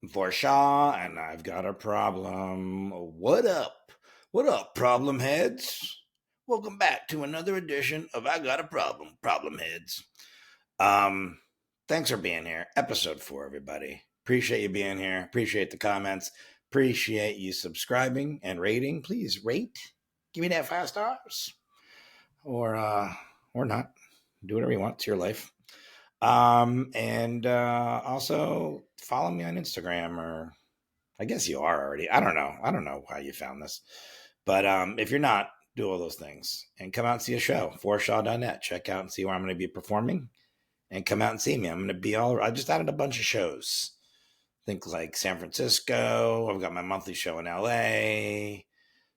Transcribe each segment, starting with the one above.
For Shaw, and I've got a problem. What up? What up, problem heads? Welcome back to another edition of I Got a Problem Heads. Thanks for being here. Episode 4, everybody. Appreciate you being here. Appreciate the comments. Appreciate you subscribing and rating. Please rate. Give me that 5 stars. Or not. Do whatever you want. It's your life. Also follow me on Instagram, or I guess you are already. I don't know how you found this, but if you're not, do all those things and come out and see a show. Forrestshaw.net. Check out and see where I'm going to be performing, and come out and see me. I'm going to be I just added a bunch of shows. Think like San Francisco. I've got my monthly show in LA,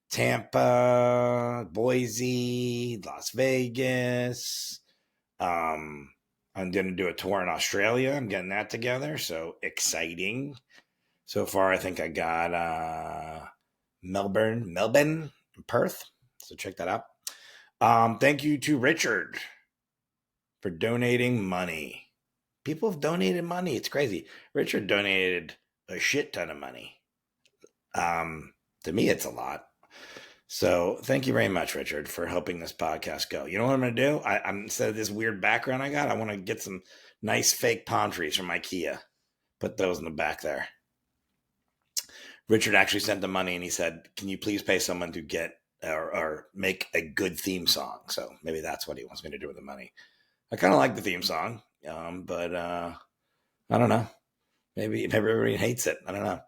Tampa, Boise, Las Vegas. I'm going to do a tour in Australia. I'm getting that together. So exciting. So far, I think I got Melbourne, and Perth. So check that out. Thank you to Richard for donating money. People have donated money. It's crazy. Richard donated a shit ton of money. To me, it's a lot. So thank you very much, Richard, for helping this podcast go. You know what I'm going to do? I'm instead of this weird background I got, I want to get some nice fake palm trees from IKEA. Put those in the back there. Richard actually sent the money, and he said, can you please pay someone to get or make a good theme song? So maybe that's what he wants me to do with the money. I kind of like the theme song, but I don't know. Maybe everybody hates it. I don't know.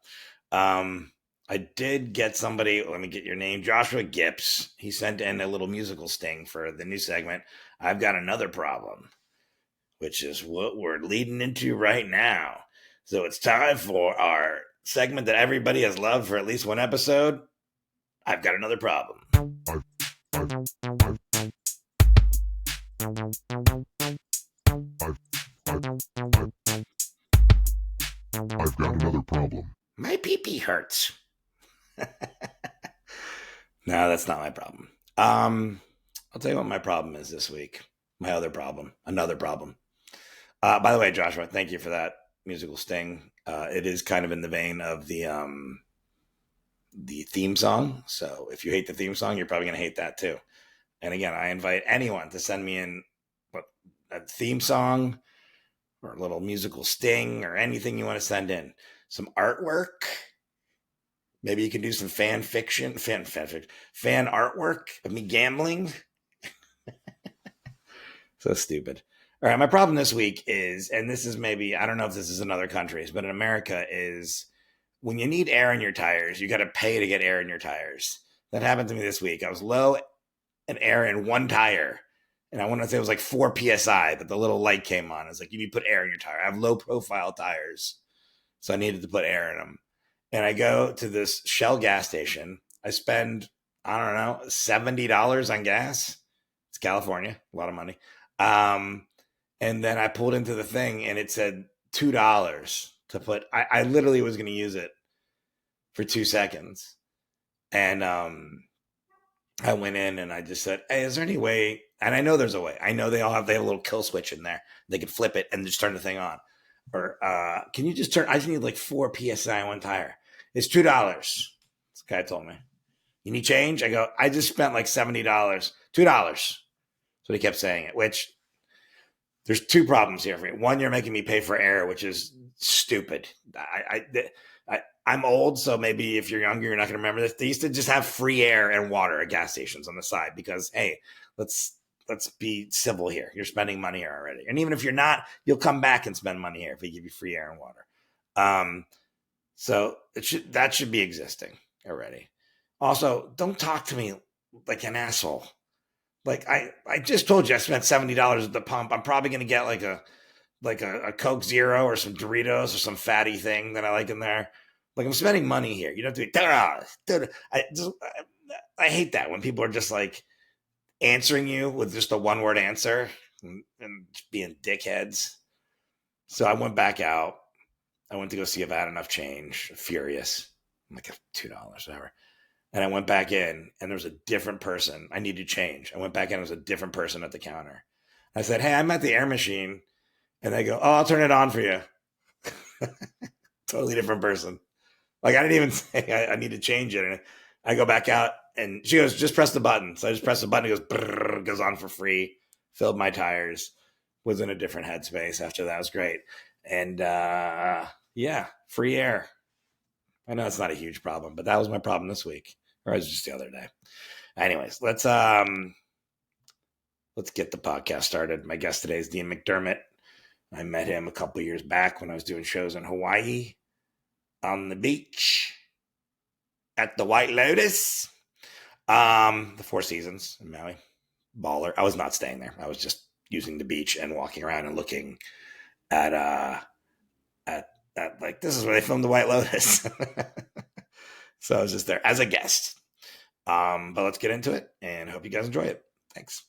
I did get somebody, let me get your name, Joshua Gips. He sent in a little musical sting for the new segment, I've Got Another Problem, which is what we're leading into right now. So it's time for our segment that everybody has loved for at least one episode, I've Got Another Problem. I've got another problem. My pee-pee hurts. No, that's not my problem. I'll tell you what my problem is this week. My other problem. Another problem. By the way, Joshua, thank you for that musical sting. It is kind of in the vein of the theme song. So if you hate the theme song, you're probably going to hate that too. And again, I invite anyone to send me in a theme song or a little musical sting or anything you want to send in. Some artwork. Maybe you can do some fan artwork of me gambling. So stupid. All right, my problem this week is, and this is maybe, I don't know if this is in other countries, but in America is when you need air in your tires, you got to pay to get air in your tires. That happened to me this week. I was low in air in one tire, and I want to say it was like 4 PSI, but the little light came on. It's like, you need to put air in your tire. I have low profile tires, so I needed to put air in them. And I go to this Shell gas station. I spend, I don't know, $70 on gas. It's California, a lot of money. And then I pulled into the thing, and it said $2 to put. I literally was going to use it for 2 seconds. And I went in and I just said, hey, is there any way? And I know there's a way. I know they have a little kill switch in there. They could flip it and just turn the thing on. Or can you just turn? I just need like 4 PSI on one tire. It's $2. This guy told me. You need change? I go, I just spent like $70. $2. So he kept saying it, which there's 2 problems here for me. One, you're making me pay for air, which is stupid. I'm old, so maybe if you're younger, you're not going to remember this. They used to just have free air and water at gas stations on the side because, hey, let's be civil here. You're spending money here already. And even if you're not, you'll come back and spend money here if we give you free air and water. So that should be existing already. Also, don't talk to me like an asshole. Like I just told you I spent $70 at the pump. I'm probably going to get like a Coke Zero or some Doritos or some fatty thing that I like in there. Like, I'm spending money here. You don't have to be, I hate that when people are just like answering you with just a 1-word answer and being dickheads. So I went back out. I went to go see if I had enough change. Furious. I'm like, $2, whatever. And I went back in, and there was a different person. I needed change. I went back in, it was a different person at the counter. I said, hey, I'm at the air machine. And they go, "Oh, I'll turn it on for you." Totally different person. Like I didn't even say I need to change it. And I go back out and she goes, "Just press the button." So I just press the button. It goes, brrr, goes on for free. Filled my tires. Was in a different headspace after that. It was great. And yeah, free air. I know it's not a huge problem, but that was my problem this week. Or it was just the other day. Anyways, let's get the podcast started. My guest today is Dean McDermott. I met him a couple years back when I was doing shows in Hawaii on the beach at the White Lotus. The Four Seasons in Maui. Baller. I was not staying there. I was just using the beach and walking around and looking at at like this is where they filmed the White Lotus. So I was just there as a guest. But let's get into it and hope you guys enjoy it. Thanks.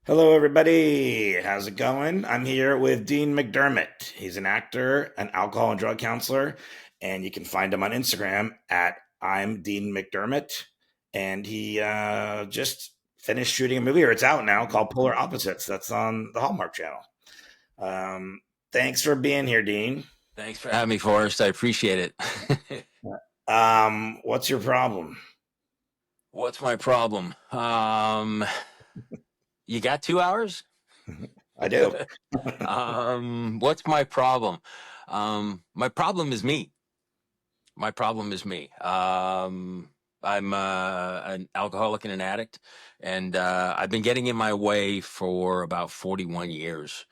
Hello, everybody. How's it going? I'm here with Dean McDermott. He's an actor, an alcohol and drug counselor, and you can find him on Instagram at I'm Dean McDermott. And he just finished shooting a movie, or it's out now, called Polar Opposites. That's on the Hallmark Channel. Thanks for being here, Dean. Thanks for having me, Forrest. I appreciate it. What's your problem? What's my problem? You got 2 hours? I do. What's my problem? My problem is me. My problem is me. I'm an alcoholic and an addict, and I've been getting in my way for about 41 years.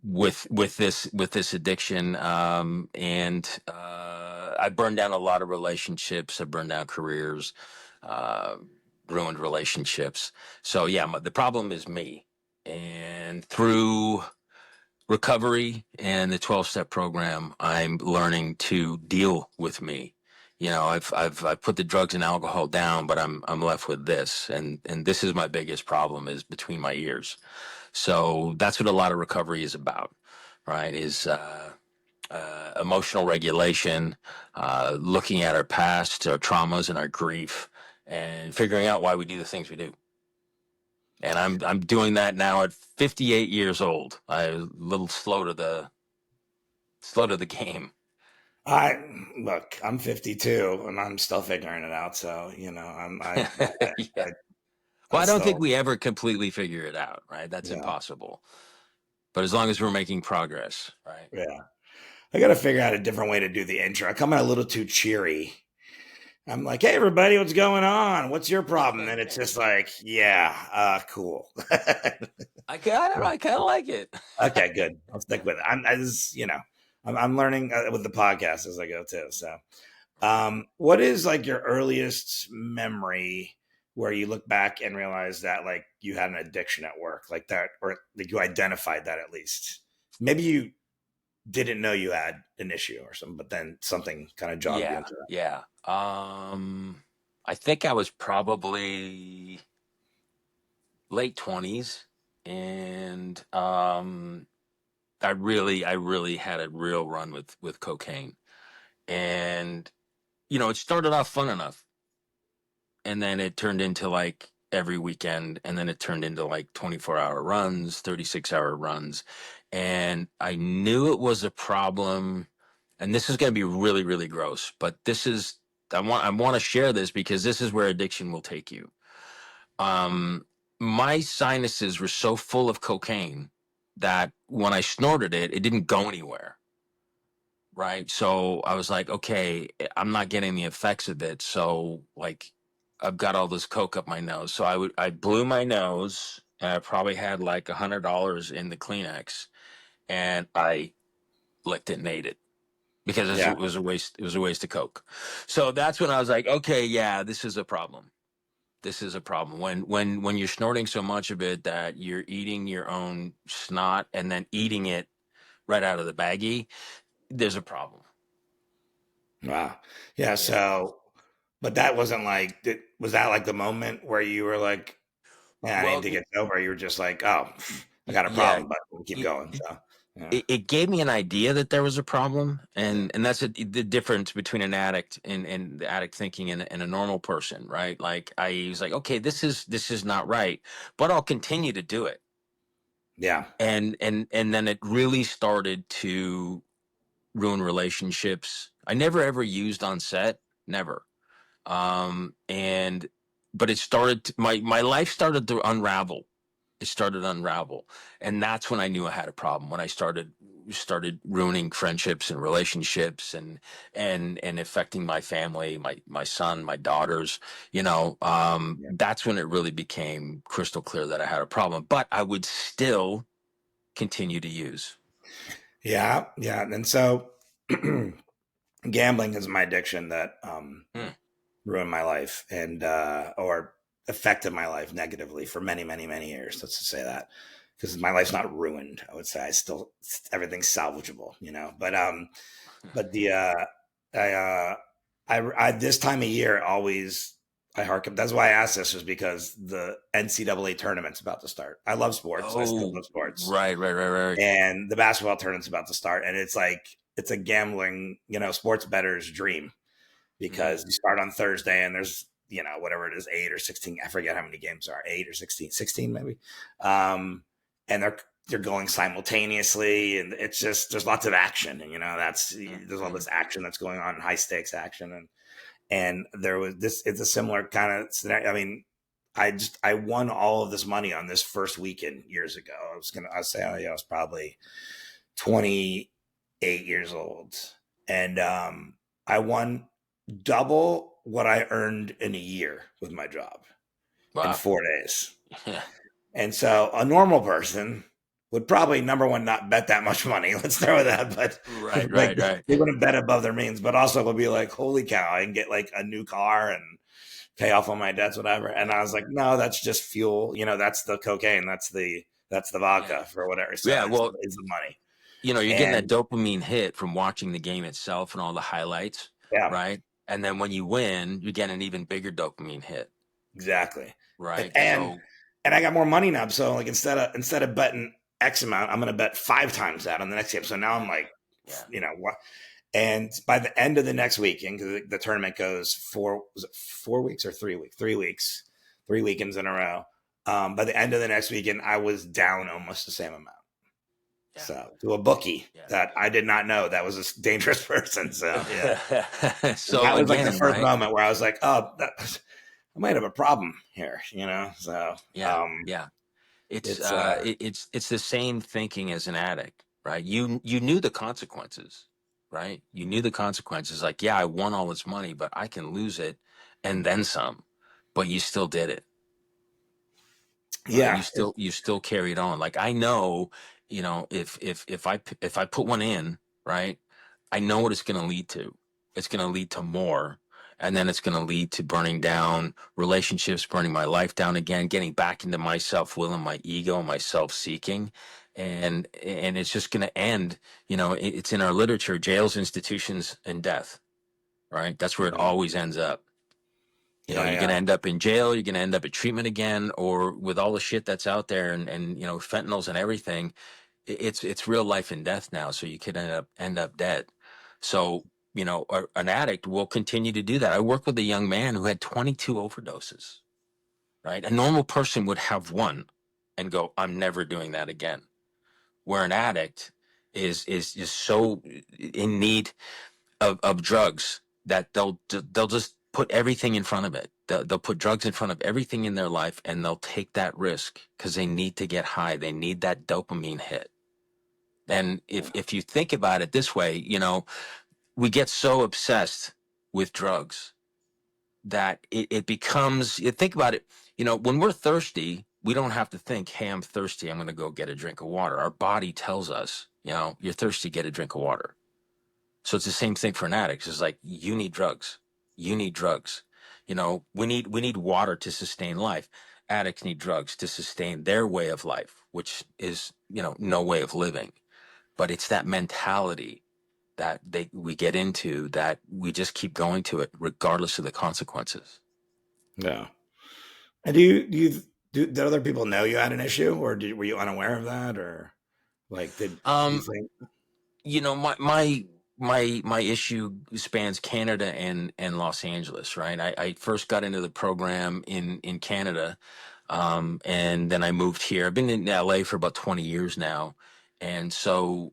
With this addiction, and I burned down a lot of relationships. I burned down careers, ruined relationships. So yeah, the problem is me. And through recovery and the 12-step program, I'm learning to deal with me. You know, I've put the drugs and alcohol down, but I'm left with this, and this is my biggest problem, is between my ears. So that's what a lot of recovery is about, right? Is emotional regulation, looking at our past, our traumas, and our grief, and figuring out why we do the things we do. And I'm doing that now at 58 years old. I'm a little slow to the game. I'm 52 and I'm still figuring it out. So Yeah. Well, I don't think we ever completely figure it out, right? That's impossible. But as long as we're making progress, right? Yeah. I got to figure out a different way to do the intro. I come in a little too cheery. I'm like, "Hey, everybody, what's going on? What's your problem?" And it's just like, "Yeah, cool." I kind of like it. Okay, good. I'll stick with it. I'm learning with the podcast as I go too. So, what is like your earliest memory where you look back and realize that like you had an addiction at work, like that, or like you identified that at least? Maybe you didn't know you had an issue or something, but then something kind of jogged you into that. Yeah. I think I was probably late 20s, and I really had a real run with cocaine. And it started off fun enough, and then it turned into like every weekend, and then it turned into like 24-hour runs, 36-hour runs. And I knew it was a problem, and this is going to be really, really gross, but I want to share this because this is where addiction will take you. My sinuses were so full of cocaine that when I snorted it, it didn't go anywhere. Right. So I was like, okay, I'm not getting the effects of it. So like, I've got all this coke up my nose. So I blew my nose, and I probably had like $100 in the Kleenex, and I licked it and ate it because it was a waste. It was a waste of coke. So that's when I was like, okay, yeah, this is a problem. This is a problem when you're snorting so much of it that you're eating your own snot and then eating it right out of the baggie. There's a problem. Wow. Yeah. So, but that wasn't like, was that like the moment where you were like, "Man, I need to get sober"? You were just like, "Oh, I got a problem, but we'll keep going." So, yeah. It gave me an idea that there was a problem, and that's the difference between an addict and the addict thinking and a normal person, right? Like I was like, okay, this is not right, but I'll continue to do it. Yeah. And then it really started to ruin relationships. I never ever used on set, never. And but it started my life started to unravel. It started to unravel, and that's when I knew I had a problem. When I started ruining friendships and relationships, and affecting my family, my son, my daughters. Yeah. That's when it really became crystal clear that I had a problem. But I would still continue to use. Yeah. Yeah. And so gambling is my addiction that Mm. ruined my life and or affected my life negatively for many, many, many years. Let's just say that. Because my life's not ruined. I would say I still everything's salvageable, but the I I this time of year always I harken. That's why I asked this, was because the NCAA tournament's about to start. I love sports. I still Oh, love sports, right. and the basketball tournament's about to start, and it's like it's a gambling, sports bettor's dream Mm. because you start on Thursday and there's whatever it is, 8 or 16. I forget how many games are 8 or 16 maybe, and they're going simultaneously, and it's just there's lots of action, and that's there's all Mm. this action that's going on, high stakes action, and there was this. It's a similar kind of scenario. I mean, I won all of this money on this first weekend years ago. I was saying, I was probably 28 years old, and I won double what I earned in a year with my job in Wow. 4 days. Yeah. And so a normal person would probably, number one, not bet that much money. Let's start with that. But Right, like right, right. they wouldn't bet above their means, but also would be like, holy cow, I can get like a new car and pay off all my debts, whatever. And I was like, no, that's just fuel. That's the cocaine. That's the Yeah. vodka for whatever. So Yeah. Well, it's the money. you're getting that And dopamine hit from watching the game itself and all the highlights, yeah, right? And then when you win, you get an even bigger dopamine hit, exactly. And, right? and So, and I got more money now. So like instead of betting X amount, I'm gonna bet 5 times that on the next game. So now I'm yeah, like, yeah. what? And by the end of the next weekend, because the tournament goes was it 4 weeks or 3 weeks? 3 weeks, 3 weekends in a row. By the end of the next weekend, I was down almost the same amount. Yeah. So to a bookie Yeah. that I did not know that was a dangerous person. So yeah, So that was like the again, first right? moment where I was like, oh, I might have a problem here. So Yeah, yeah. It's it's uh it, it's the same thinking as an addict, right? You knew the consequences, right? You knew the consequences. Like, yeah, I won all this money, but I can lose it and then some. But you still did it, right? yeah, You still carried on. Like, I know, if I put one in, right, I know what it's going to lead to. It's going to lead to more, and then it's going to lead to burning down relationships, burning my life down again, getting back into my self-will and my ego and my self-seeking, and it's just going to end. It's in our literature: jails, institutions, and death. Right? That's where it yeah, always ends up. yeah, You're going to yeah. end up in jail. You're going to end up at treatment again, or with all the shit that's out there, and fentanyls and everything. It's real life and death now. So you could end up dead. So an addict will continue to do that. I work with a young man who had 22 overdoses. Right, a normal person would have one, and go, "I'm never doing that again." Where an addict is just so in need of drugs that they'll just put everything in front of it. They'll put drugs in front of everything in their life, and they'll take that risk because they need to get high. They need that dopamine hit. And if you think about it this way, we get so obsessed with drugs that it becomes. You think about it. When we're thirsty, we don't have to think, "Hey, I'm thirsty. I'm going to go get a drink of water." Our body tells us, "You're thirsty. Get a drink of water." So it's the same thing for an addict. It's like, you need drugs. You need drugs. We need water to sustain life. Addicts need drugs to sustain their way of life, which is, no way of living. But it's that mentality that we get into, that we just keep going to it regardless of the consequences. Yeah. And did other people know you had an issue, or were you unaware of that, or like do you Um, think? my issue spans Canada and Los Angeles, right? I first got into the program in Canada. And then I moved here. I've been in LA for about 20 years now. And so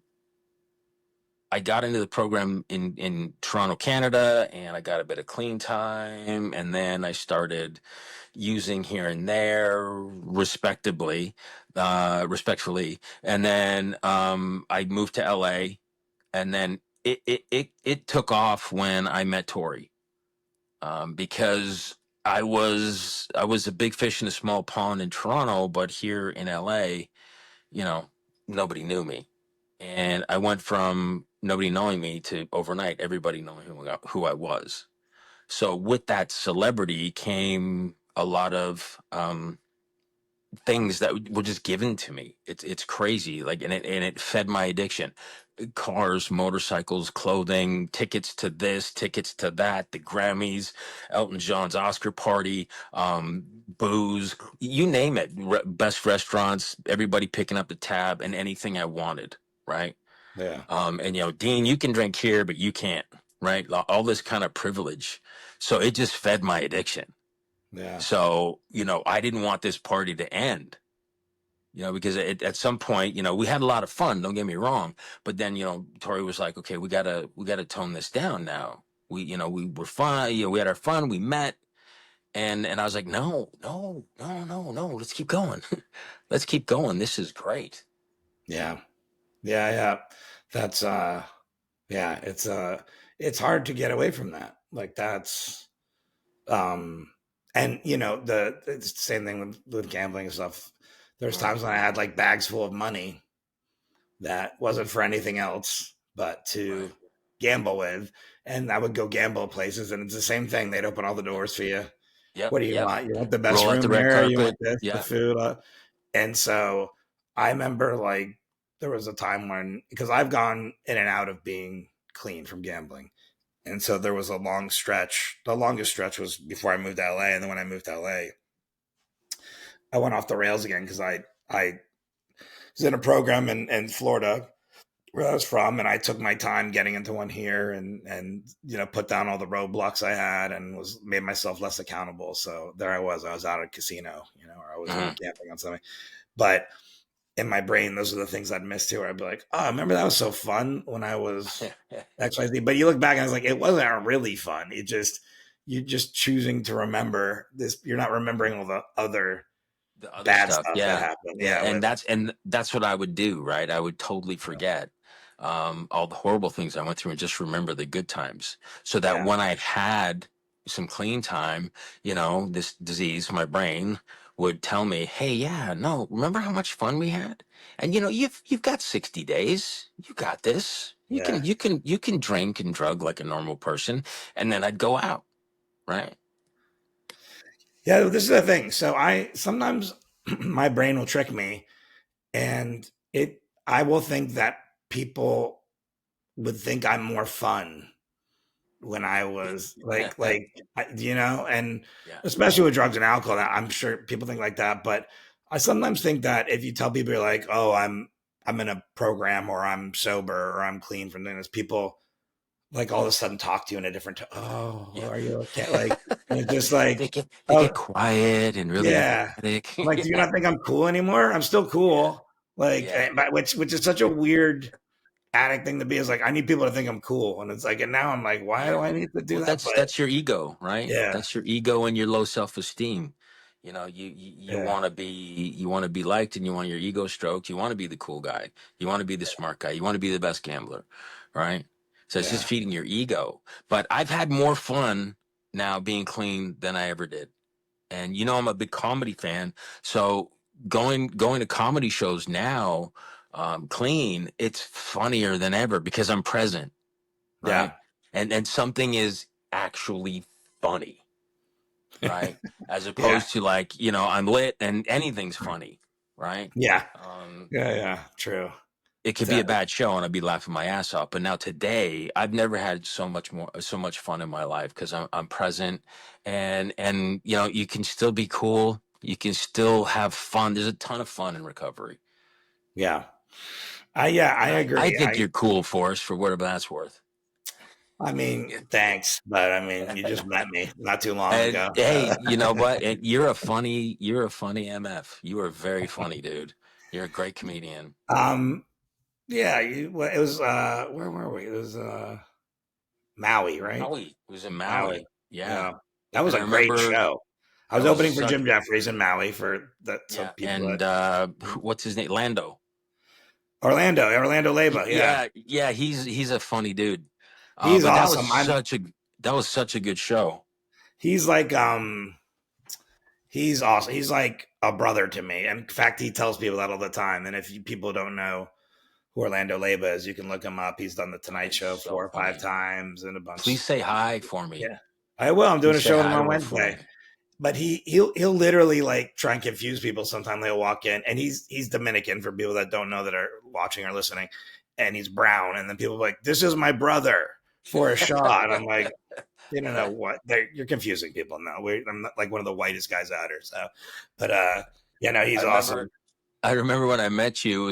I got into the program in Toronto, Canada, and I got a bit of clean time. And then I started using here and there, respectfully. And then I moved to LA, and then it took off when I met Tori, because I was a big fish in a small pond in Toronto, but here in LA, you know, nobody knew me. And I went from nobody knowing me to overnight everybody knowing who I was. So with that celebrity came a lot of things that were just given to me. It's crazy. Like, and it fed my addiction. Cars, motorcycles, clothing, tickets to this, tickets to that, the Grammys, Elton John's Oscar party, booze, you name it. Best restaurants, everybody picking up the tab, and anything I wanted, right? Yeah. And Dean, you can drink here, but you can't, right? All this kind of privilege. So it just fed my addiction. Yeah. So, I didn't want this party to end, because at some point, we had a lot of fun, don't get me wrong. But then, Tori was like, okay, we gotta tone this down now. We were fun, we had our fun, we met. And I was like, no, no, no, no, no, let's keep going. Let's keep going. This is great. Yeah. Yeah. Yeah. That's, yeah, it's hard to get away from that. Like that's, and it's the same thing with gambling and stuff. There's times when I had like bags full of money that wasn't for anything else but to Right. gamble with. And I would go gamble places, and it's the same thing. They'd open all the Yep. doors for you. Yep. What do you Yep. want? You want the best Roll out the room red here? You want carpet. this, the Yeah. food? And so I remember like there was a time when, because I've gone in and out of being clean from gambling. And so there was a long stretch. The longest stretch was before I moved to LA. And then when I moved to LA, I went off the rails again because I was in a program in Florida where I was from, and I took my time getting into one here, and put down all the roadblocks I had, and was made myself less accountable. So there I was out at a casino, or I was gambling on something. But in my brain, those are the things I'd miss too. Where I'd be like, oh, remember that was so fun when I was XYZ. But you look back and it's like, it wasn't really fun. You're just choosing to remember this. You're not remembering all the other The other bad stuff, stuff that yeah. happened. Yeah, Yeah. and that's what I would do, right? I would totally forget all the horrible things I went through and just remember the good times. So that Yeah. when I had some clean time, this disease, my brain would tell me, "Hey, yeah, no, remember how much fun we had? And you've got 60 days. You got this. You Yeah. can you can drink and drug like a normal person." And then I'd go out, right? Yeah. This is the thing. So I sometimes my brain will trick me, and I will think that people would think I'm more fun when I was and Yeah. especially with drugs and alcohol, I'm sure people think like that. But I sometimes think that if you tell people you're like, oh, I'm in a program, or I'm sober, or I'm clean from doing this, people like all of a sudden talk to you in a different oh, Yeah. are you okay? Like, and it's just like, they get oh quiet and really yeah. empathetic. I'm like, do you Yeah. not think I'm cool anymore? I'm still Yeah. cool. Like, Yeah. but which is such a weird addict thing to be, is like, I need people to think I'm cool. And it's like, and now I'm like, why do Yeah. I need to do Well, that? that's But that's your ego, right? yeah, That's your ego and your low self-esteem. You yeah, want to be liked, and you want your ego stroked. You want to be the cool guy. You want to be the smart guy. You want to be the best gambler, right? So it's just yeah, feeding your ego. But I've had more fun now being clean than I ever did. And I'm a big comedy fan, so going to comedy shows now, clean, it's funnier than ever because I'm present, yeah, right? And something is actually funny, right? As yeah, opposed to, like, I'm lit and anything's funny, right? yeah, Um, yeah. True. it could be a That, bad show and I'd be laughing my ass off. But now today, I've never had so much fun in my life because I'm present, and you can still be cool. You can still have fun. There's a ton of fun in recovery. yeah. I And I agree. think you're cool, Forrest, for whatever that's worth. I mean, thanks, but I mean, you just met me not too long And ago. hey, you know what? You're a funny MF. You are very funny, dude. You're a great comedian. Um, yeah, well, it was where were we? It was Maui, right? Maui. It was in Maui. Maui. Yeah. Yeah, that was And I a great remember show. I was that was opening for such, Jim Jeffries in Maui for that. So yeah. people And that what's his name? Lando. Orlando Leyba, yeah, Yeah, he's a funny dude. he's But awesome. that was such a good show. He's like he's awesome. He's like a brother to me. In fact, he tells people that all the time. And if people don't know who Orlando Leyba is, you can look him up. He's done the Tonight He's Show so 4 or 5 funny. times and a bunch. Please say hi for me. Yeah, I will. I'm doing Please a say show with him hi on to him for Wednesday. me. But he'll literally like try and confuse people. Sometimes they'll walk in, and he's Dominican for people that don't know that are watching or listening, and he's brown, and then people are like, "This is my brother for a shot." And I'm like, you don't know what you're confusing people. No, I'm not like one of the whitest guys out here. So, but yeah, no, I he's remember awesome I remember when I met you.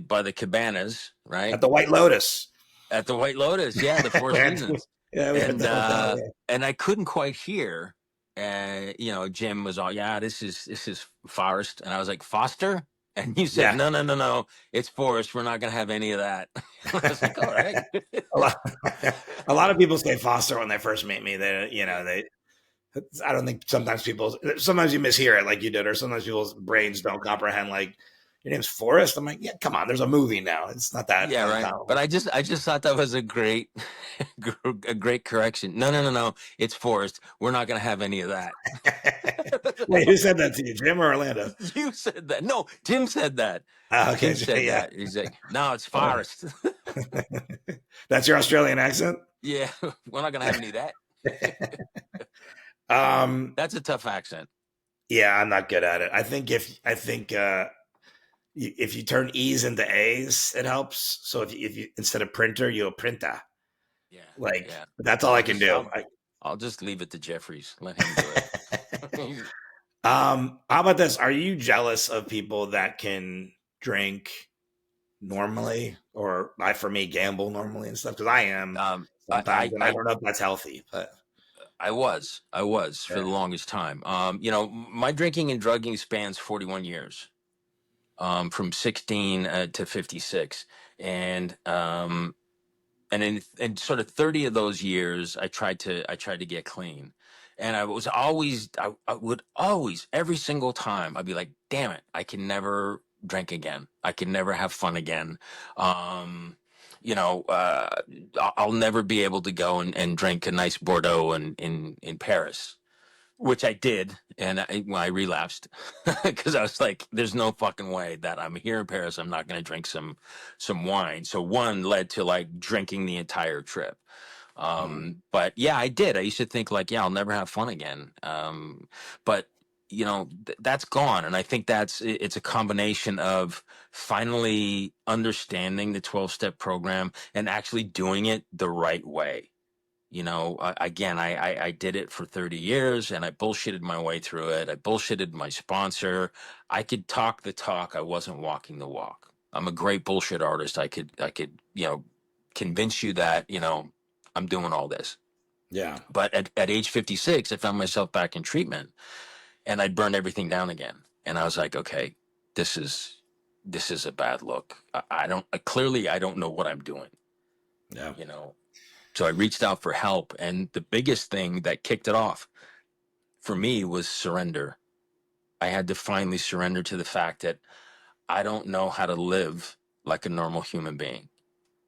By the cabanas, at right? the White Lotus. At the White Lotus, yeah, the Four Seasons, Yeah, we were at and the hotel. uh, Yeah, and I couldn't quite hear. Jim was all, yeah, this is Forrest, and I was like, Foster, and you said, yeah. no, it's Forrest. We're not gonna have any of that. I was like, all right. a lot, a lot of people say Foster when they first meet me. They I don't think sometimes you mishear it like you did, or sometimes people's brains don't comprehend. Like your name's Forrest. I'm like, yeah, come on. There's a movie now. It's not that Yeah, right. But uncommon. I just thought that was a great, a great correction. No. It's Forrest. We're not gonna have any of that. Wait, who said that to you, Jim or Orlando? You said that. No, Tim said that. Okay, Tim said yeah. that. He's like, no, it's Forrest. That's your Australian accent. Yeah, we're not gonna have any of that. um, That's a tough accent. yeah, I'm not good at it. I think if you turn E's into A's, it helps. So if you instead of printer, you'll printer. Yeah, Like yeah. that's all I can do. I'll just leave it to Jeffries. Let him do it. How about this? Are you jealous of people that can drink normally, or I, for me, gamble normally and stuff? Because I am um, I, sometimes, I, and I I, don't know if that's healthy. But I was for yeah. the longest time. My drinking and drugging spans 41 years. From 16 to 56, and in sort of 30 of those years, I tried to get clean, and I would always, every single time, I'd be like, damn it, I can never drink again, I can never have fun again. um you know uh I'll never be able to go and drink a nice Bordeaux in Paris, which I did, and when I relapsed, because I was like, "There's no fucking way that I'm here in Paris. I'm not going to drink some wine." So one led to like drinking the entire trip. Mm, But yeah, I did. I used to think like, "Yeah, I'll never have fun again." But that's gone, and I think it's a combination of finally understanding the 12-step program and actually doing it the right way. Again, I did it for 30 years and I bullshitted my way through it. I bullshitted my sponsor. I could talk the talk. I wasn't walking the walk. I'm a great bullshit artist. I could convince you that, I'm doing all this. yeah, But at age 56, I found myself back in treatment and I'd burned everything down again. And I was like, okay, this is a bad look. I don't know what I'm doing, yeah, you know. So I reached out for help, and the biggest thing that kicked it off for me was surrender. I had to finally surrender to the fact that I don't know how to live like a normal human being,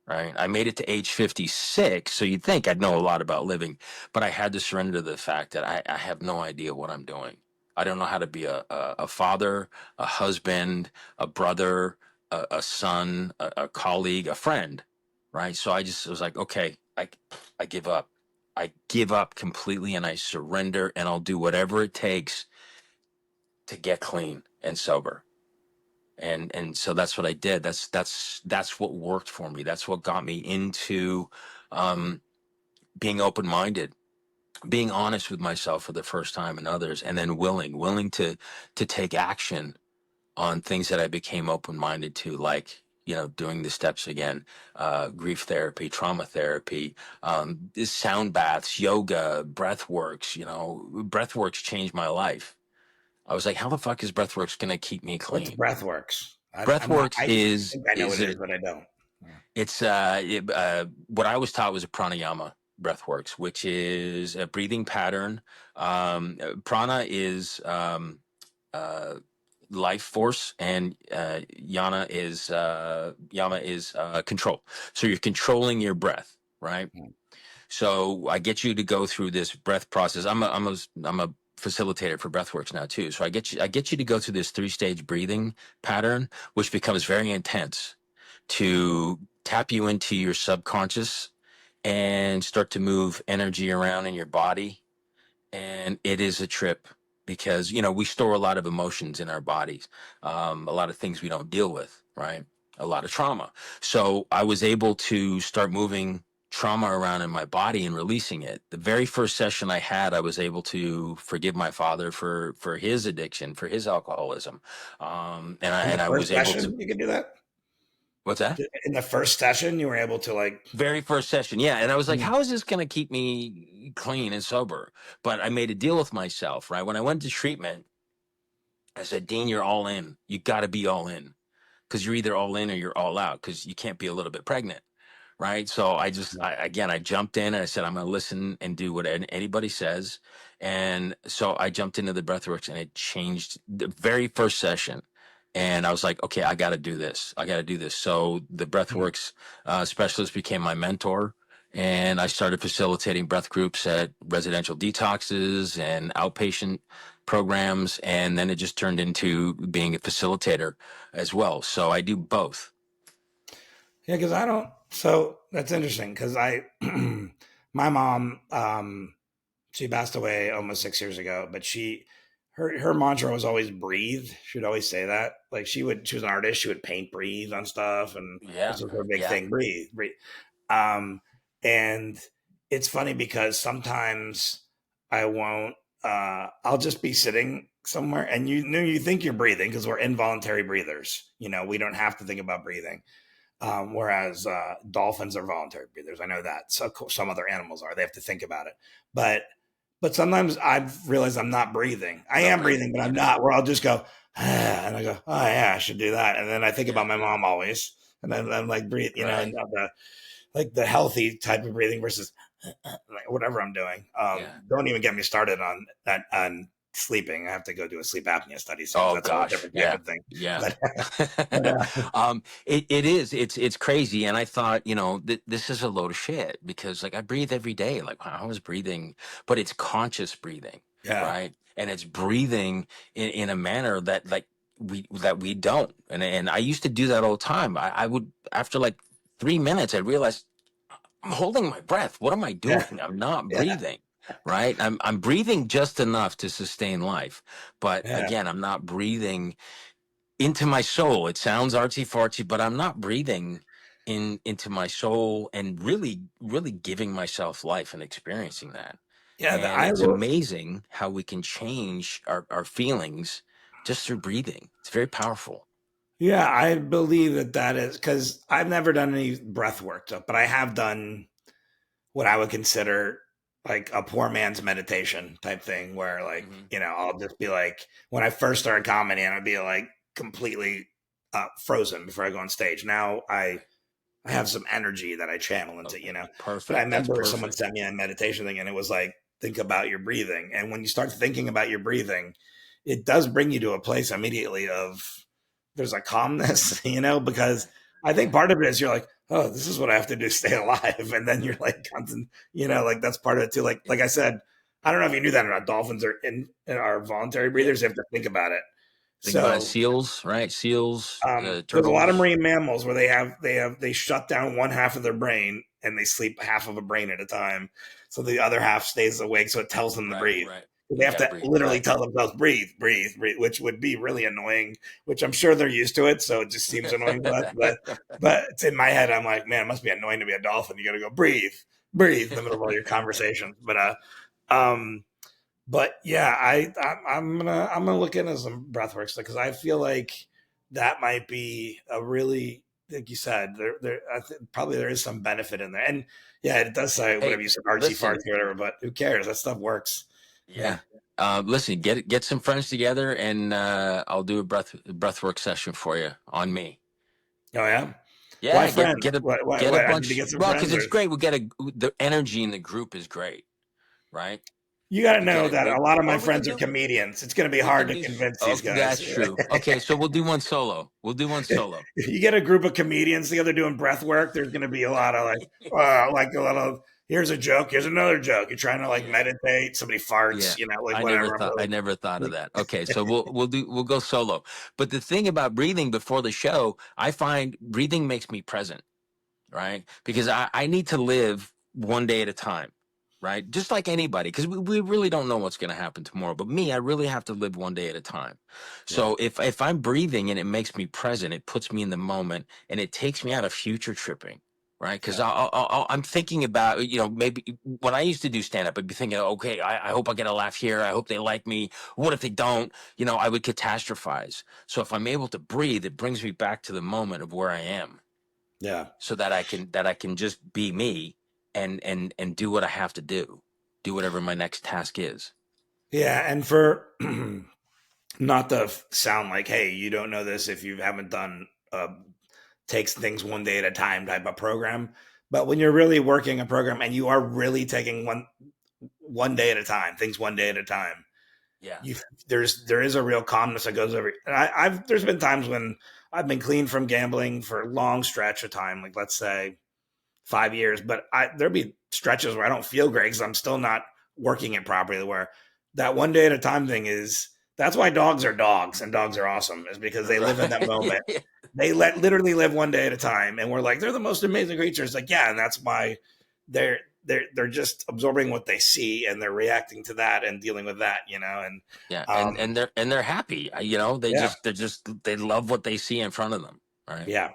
right? I made it to age 56, so you'd think I'd know a lot about living, but I had to surrender to the fact that I have no idea what I'm doing. I don't know how to be a father, a husband, a brother, a son, a colleague, a friend, right? So I just was like, okay, I give up. I give up completely and I surrender, and I'll do whatever it takes to get clean and sober. And so that's what I did. That's what worked for me. That's what got me into um, being open minded, being honest with myself for the first time and others, and then willing to take action on things that I became open minded to, like doing the steps again, grief therapy, trauma therapy, sound baths, yoga, breathworks. Breathworks changed my life. I was like, how the fuck is Breathworks going to keep me What's clean? Breathworks? I'm not. Breathworks I is think I know what is it a is, but I don't. it's what I was taught was a pranayama breathworks, which is a breathing pattern. Prana is uh, life force, and yama is control. So you're controlling your breath, right? Mm. So I get you to go through this breath process. I'm a facilitator for breathworks now too. So I get you to go through this 3-stage breathing pattern, which becomes very intense to tap you into your subconscious and start to move energy around in your body. And it is a trip because, we store a lot of emotions in our bodies, a lot of things we don't deal with, right? A lot of trauma. So I was able to start moving trauma around in my body and releasing it. The very first session I had, I was able to forgive my father for his addiction, for his alcoholism. And I In the and I first was able to. session, you could do that. What's that? In the first session, you were able to like. Very first session, yeah. And I was like, Mm. how is this going to keep me clean and sober? But I made a deal with myself, right? When I went to treatment, I said, Dean, you're all in. You got to be all in because you're either all in or you're all out because you can't be a little bit pregnant. Right. So I jumped in and I said, I'm going to listen and do what anybody says. And so I jumped into the breathworks and it changed the very first session. And I was like, okay, I got to do this. I got to do this. So the Mm. breathworks specialist became my mentor. And I started facilitating breath groups at residential detoxes and outpatient programs. And then it just turned into being a facilitator as well. So I do both. Yeah, because I don't. So that's interesting because my mom, she passed away almost 6 years ago, but her mantra was always breathe. She would always say that. Like she was an artist. She would paint, breathe on stuff, and Yeah. this was her big Yeah. thing, breathe, breathe. Um, and it's funny because sometimes I won't. I'll just be sitting somewhere, and you think you're breathing because we're involuntary breathers. We don't have to think about breathing. Whereas dolphins are voluntary breathers. I know that. So some other animals are. They have to think about it. But sometimes I've realized I'm not breathing. I Not am breathing. breathing, but I'm Yeah. not. Where I'll just go, and I go, oh yeah, I should do that. And then I think Yeah. about my mom always, and then I'm like breathe, Right. and the healthy type of breathing versus like whatever I'm doing. Yeah. Don't even get me started on that on sleeping. I have to go do a sleep apnea study soon. Oh That's a whole gosh. different type Yeah. of thing. Yeah. But, but It is. It's crazy. And I thought, this is a load of shit because like I breathe every day. Like I was breathing, but it's conscious breathing, yeah, right? And it's breathing in a manner that we don't. And I used to do that all the time. I would after like 3 minutes, I realized I'm holding my breath. What am I yeah, doing? I'm not yeah, breathing, right? I'm breathing just enough to sustain life. But yeah. again, I'm not breathing into my soul. It sounds artsy fartsy, but I'm not breathing into my soul and really, really giving myself life and experiencing that. Yeah, And I it's will. amazing how we can change our feelings just through breathing. It's very powerful. Yeah, I believe that is because I've never done any breath work, but I have done what I would consider like a poor man's meditation type thing, where like Hmm. I'll just be like when I first started comedy, and I'd be like completely frozen before I go on stage. Now I have some energy that I channel into. But I Perfect. That's remember someone perfect. sent me a meditation thing, and it was like think about your breathing, and when you start thinking about your breathing, it does bring you to a place immediately of there's a calmness, because I think Yeah. part of it is you're like, oh, this is what I have to do to stay alive, and then you're like, constant, like that's part of it too. Like I said, I don't know if you knew that or not. Dolphins are in our voluntary Yeah. breathers. They have to think about it. Think about it. So Seals, right? Seals, there's a lot of turtles. marine mammals where they shut down one half of their brain and they sleep half of a brain at a time, so the other half stays awake. So it tells them to Right, breathe. right. They You have got to to breathe. literally Right. tell themselves breathe, breathe, breathe, which would be really annoying. Which I'm sure they're used to it, so it just seems annoying to us. But it's in my head. I'm like, man, it must be annoying to be a dolphin. You got to go breathe, breathe in the middle of all your conversations. Um, but yeah, I'm gonna look into some breathwork stuff because I feel like that might be a really like you said, probably there is some benefit in there. And yeah, it does say Hey, whatever you said, artsy listen, fartsy or whatever, but who cares? That stuff works. Yeah. yeah. Listen, get some friends together, and I'll do a breathwork session for you on me. Oh yeah. Why Yeah, friends? What, get a I need to bunch. get some Well, because friends, or it's great. The energy in the group is great, right? you got to You get know a that good. a lot of my Or friends are comedians. It's going to be we hard can to do. convince Oh, these guys. that's true. Okay, so we'll do one solo. We'll do one solo. You get a group of comedians together doing breath work, there's going to be a lot of like a lot of here's a joke, here's another joke. You're trying to like Yeah. meditate, somebody Yeah. farts, like whatever. I never thought of that. Okay, so we'll go solo. But the thing about breathing before the show, I find breathing makes me present, right? Because I need to live one day at a time, right? Just like anybody, because we really don't know what's going to happen tomorrow. But me, I really have to live one day at a time. Yeah, So if I'm breathing and it makes me present, it puts me in the moment and it takes me out of future tripping. Right, because yeah, I'm thinking about maybe when I used to do stand up, I'd be thinking, okay, I hope I get a laugh here. I hope they like me. What if they don't? I would catastrophize. So if I'm able to breathe, it brings me back to the moment of where I am yeah, so that I can just be me and do what I have to do whatever my next task is. yeah. And for not to sound like, hey, you don't know this if you haven't done takes things one day at a time type of program. But when you're really working a program and you are really taking one day at a time, things one day at a time, Yeah. you there is a real calmness that goes over. And I've there's been times when I've been clean from gambling for a long stretch of time, like let's say 5 years, but there'll be stretches where I don't feel great because I'm still not working it properly. Where that one day at a time thing is that's why dogs are dogs and dogs are awesome, is because they live in that Right. moment. They literally live one day at a time, and we're like they're the most amazing creatures. Like yeah, and that's why they're they're just absorbing what they see and they're reacting to that and dealing with that, and Yeah, and um, and they're happy. yeah, They love what they see in front of them. Right. yeah,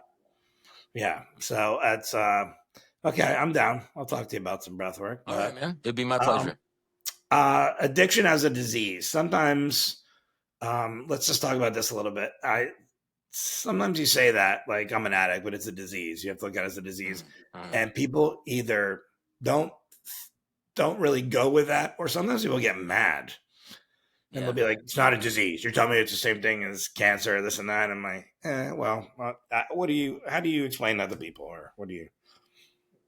yeah. So that's okay. I'm down. I'll talk to you about some breath work, All right, but man. It'd be my um, pleasure. addiction as a disease. Sometimes, let's just talk about this a little bit. I sometimes you say that like I'm an addict, but it's a disease. You have to look at it as a disease, Mhm. and people either don't don't really go with that, or sometimes people get mad and they'll Yeah. be like, "It's not a disease. You're telling me it's the same thing as cancer, this and that." I'm like, well, what do you? How do you explain that to people, or what do you?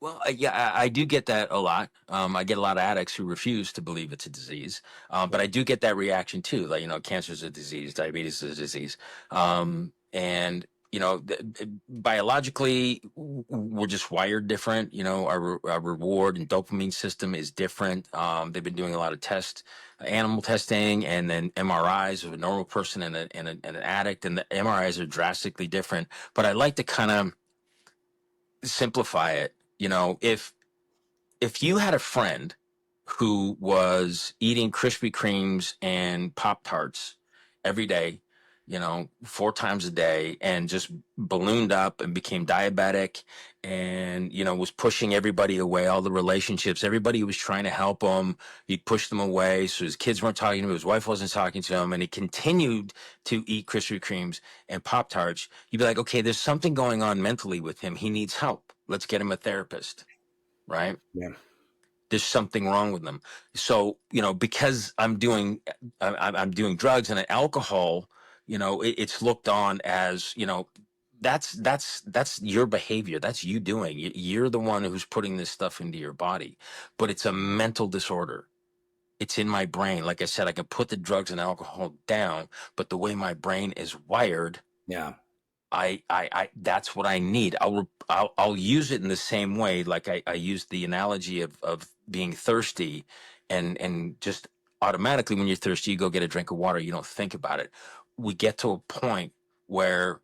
Well, yeah, I do get that a lot. I get a lot of addicts who refuse to believe it's a disease, but Yeah, I do get that reaction too. Like, cancer is a disease, diabetes is a disease, and biologically, we're just wired different. Our reward and dopamine system is different. They've been doing a lot of animal testing, and then MRIs of a normal person and an addict, and the MRIs are drastically different. But I like to kind of simplify it. If you had a friend who was eating Krispy Kremes and Pop Tarts every day, 4 times a day, and just ballooned up and became diabetic, and was pushing everybody away, all the relationships, everybody was trying to help him, he pushed them away, so his kids weren't talking to him, his wife wasn't talking to him, and he continued to eat Krispy Kremes and Pop Tarts, you'd be like, okay, there's something going on mentally with him, he needs help, let's get him a therapist, right? yeah, There's something wrong with them. So, because I'm doing drugs and alcohol, it's looked on as, that's your behavior. That's you doing. You're the one who's putting this stuff into your body, but it's a mental disorder. It's in my brain. Like I said, I can put the drugs and alcohol down, but the way my brain is wired, yeah, that's what I need. I'll use it in the same way. Like I use the analogy of being thirsty and just automatically when you're thirsty, you go get a drink of water. You don't think about it. We get to a point where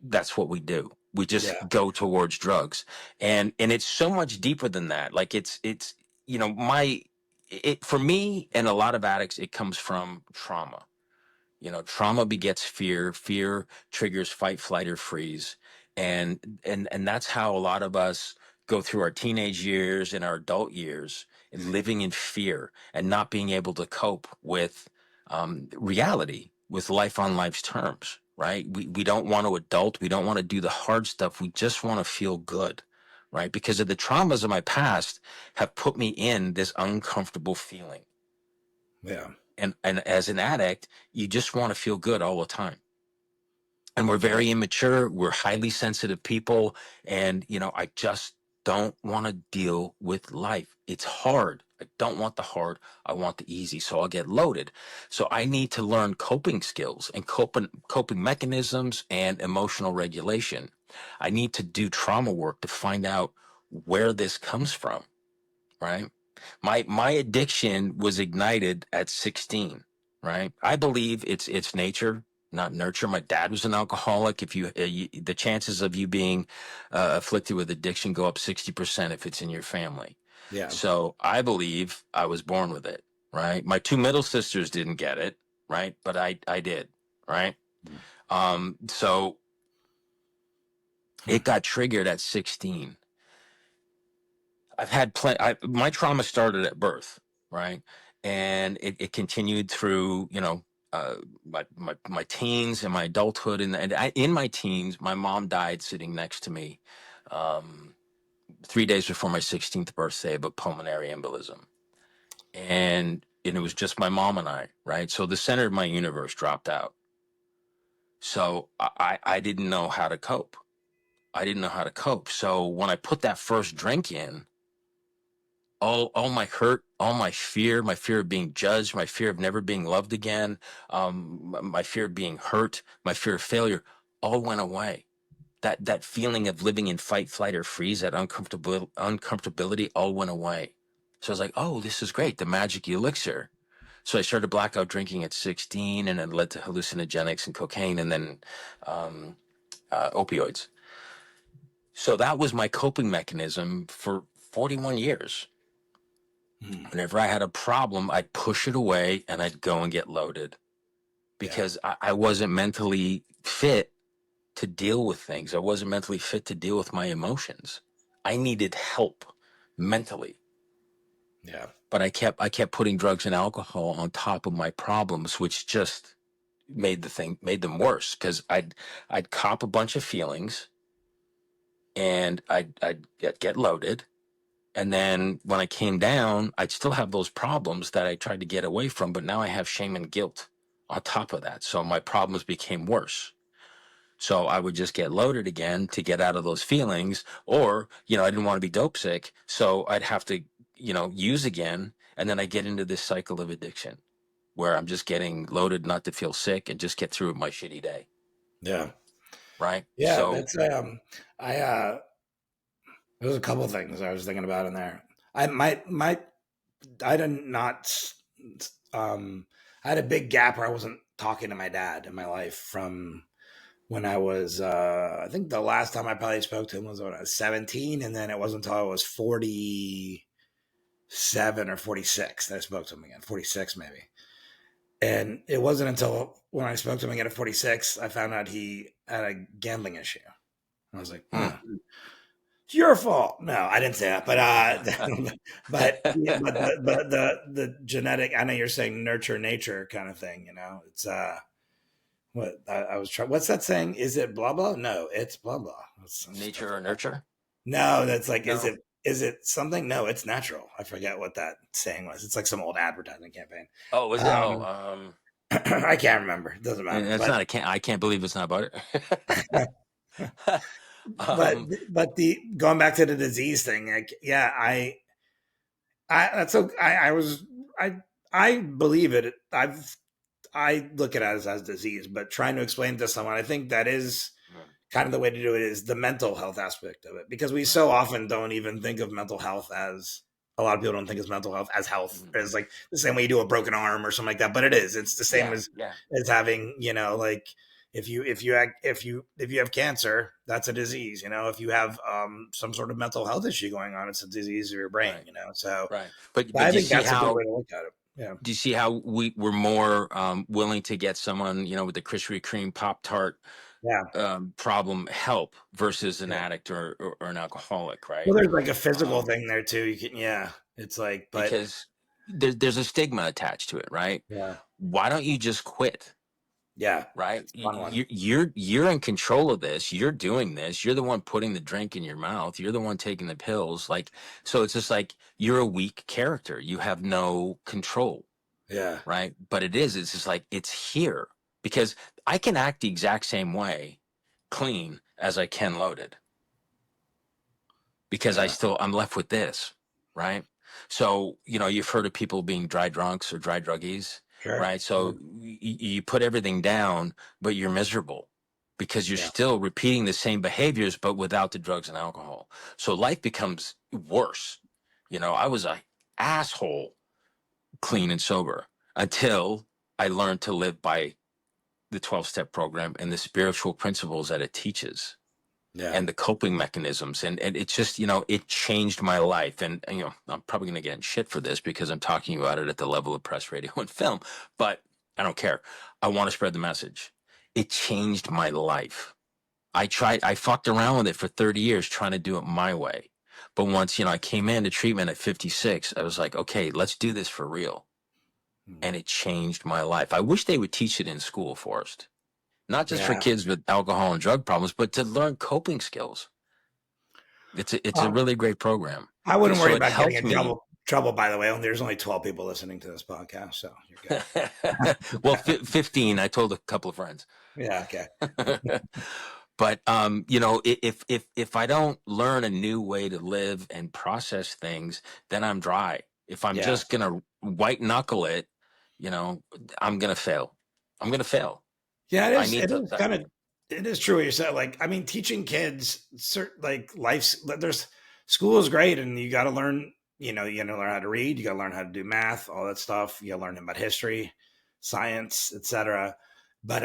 that's what we do. We just yeah, go towards drugs. And it's so much deeper than that. Like it's, my, it, for me and a lot of addicts, it comes from trauma. Trauma begets fear. Fear triggers fight, flight, or freeze. And that's how a lot of us go through our teenage years and our adult years, living in fear and not being able to cope with reality, with life on life's terms. right? We don't want to adult. We don't want to do the hard stuff. We just want to feel good, right? Because of the traumas of my past have put me in this uncomfortable feeling. Yeah. And as an addict, you just want to feel good all the time. And we're very immature. We're highly sensitive people. And, I just don't want to deal with life. It's hard. I don't want the hard. I want the easy. So I'll get loaded. So I need to learn coping skills and coping mechanisms and emotional regulation. I need to do trauma work to find out where this comes from, right? My addiction was ignited at 16, right? I believe it's nature, not nurture. My dad was an alcoholic. If the chances of you being afflicted with addiction go up 60% if it's in your family. Yeah. So I believe I was born with it, right? My two middle sisters didn't get it, right? But I did, right? So it got triggered at 16. I've had my trauma started at birth, right? And it continued through, my teens and my adulthood. In my teens, my mom died sitting next to me 3 days before my 16th birthday of a pulmonary embolism. And it was just my mom and I, right? So the center of my universe dropped out. So I didn't know how to cope. I didn't know how to cope. So when I put that first drink in, all my hurt, all my fear of being judged, my fear of never being loved again, my fear of being hurt, my fear of failure, all went away. That feeling of living in fight, flight, or freeze, that uncomfortability, all went away. So I was like, oh, this is great, the magic elixir. So I started blackout drinking at 16, and it led to hallucinogenics and cocaine, and then opioids. So that was my coping mechanism for 41 years. Whenever I had a problem, I'd push it away and I'd go and get loaded because I wasn't mentally fit to deal with things. I wasn't mentally fit to deal with my emotions. I needed help mentally. Yeah. But I kept putting drugs and alcohol on top of my problems, which just made them worse, because I'd cop a bunch of feelings and I'd get loaded. And then when I came down, I'd still have those problems that I tried to get away from, but now I have shame and guilt on top of that. So my problems became worse. So I would just get loaded again to get out of those feelings, or, I didn't want to be dope sick. So I'd have to, use again. And then I get into this cycle of addiction where I'm just getting loaded not to feel sick and just get through my shitty day. Yeah. Right. Yeah. So That's, there's a couple of things I was thinking about in there. I did not, I had a big gap where I wasn't talking to my dad in my life from when I was, I think the last time I probably spoke to him was when I was 17. And then it wasn't until I was 47 or 46 that I spoke to him again, 46 maybe. And it wasn't until when I spoke to him again at 46, I found out he had a gambling issue. I was like, it's your fault. No, I didn't say that, but the genetic, I know you're saying nurture nature kind of thing, it's, what I was trying, what's that saying? Is it blah, blah? No, it's blah, blah. nature or nurture? No, that's like, No. is it something? No, it's natural. I forget what that saying was. It's like some old advertising campaign. Oh, was it? I can't remember. It doesn't matter. It's not. I can't believe it's not about it. but the going back to the disease thing, like, yeah, that's okay. I believe it. I look at it as disease, but trying to explain to someone, I think that is kind of the way to do it, is the mental health aspect of it, because we so often don't even think of mental health as, a lot of people don't think of mental health as health, as like the same way you do a broken arm or something like that. But it is. It's the same as having, like if you have cancer, that's a disease. If you have some sort of mental health issue going on, it's a disease of your brain. So right. But I do you think see that's a how good way to look at it. Yeah. Do you see how we're more willing to get someone, with the Krispy Kreme Pop-Tart problem help versus an addict or an alcoholic, right? Well, there's like a physical thing there too. You can, it's like, but because there's a stigma attached to it, right? Yeah. Why don't you just quit? Yeah. right? It's a fun one. You're in control of this. You're doing this. You're the one putting the drink in your mouth. You're the one taking the pills. Like, so it's just like you're a weak character. You have no control, Yeah. right? But it's just like it's here because I can act the exact same way clean as I can loaded because Yeah. I'm left with this, right? So, you've heard of people being dry drunks or dry druggies, Sure. right? So you put everything down, but you're miserable because you're Yeah. still repeating the same behaviors, but without the drugs and alcohol. So life becomes worse. I was a asshole, clean and sober, until I learned to live by the 12-step program and the spiritual principles that it teaches Yeah. and the coping mechanisms. And it's just, it changed my life. And I'm probably going to get in shit for this because I'm talking about it at the level of press, radio, and film, but I don't care. I want to spread the message. It changed my life. I fucked around with it for 30 years trying to do it my way. But once, I came into treatment at 56, I was like, okay, let's do this for real. And it changed my life. I wish they would teach it in school, Forrest. Not just for Yeah. kids with alcohol and drug problems, but to learn coping skills. It's a Um, really great program. I wouldn't So worry it about getting helped in me. trouble, by the way. There's only 12 people listening to this podcast, so you're good. Well, 15, I told a couple of friends. Yeah. Okay. But if I don't learn a new way to live and process things, then I'm dry. If I'm Yeah. just gonna white knuckle it, you know, I'm gonna fail. I'm gonna fail. Yeah, it I is. need It to. is kind of. It is true what you said. Like, I mean, teaching kids, like life's. There's school is great, and you got to learn. You got to learn how to read. You got to learn how to do math, all that stuff. You got to learn about history, science, etc. But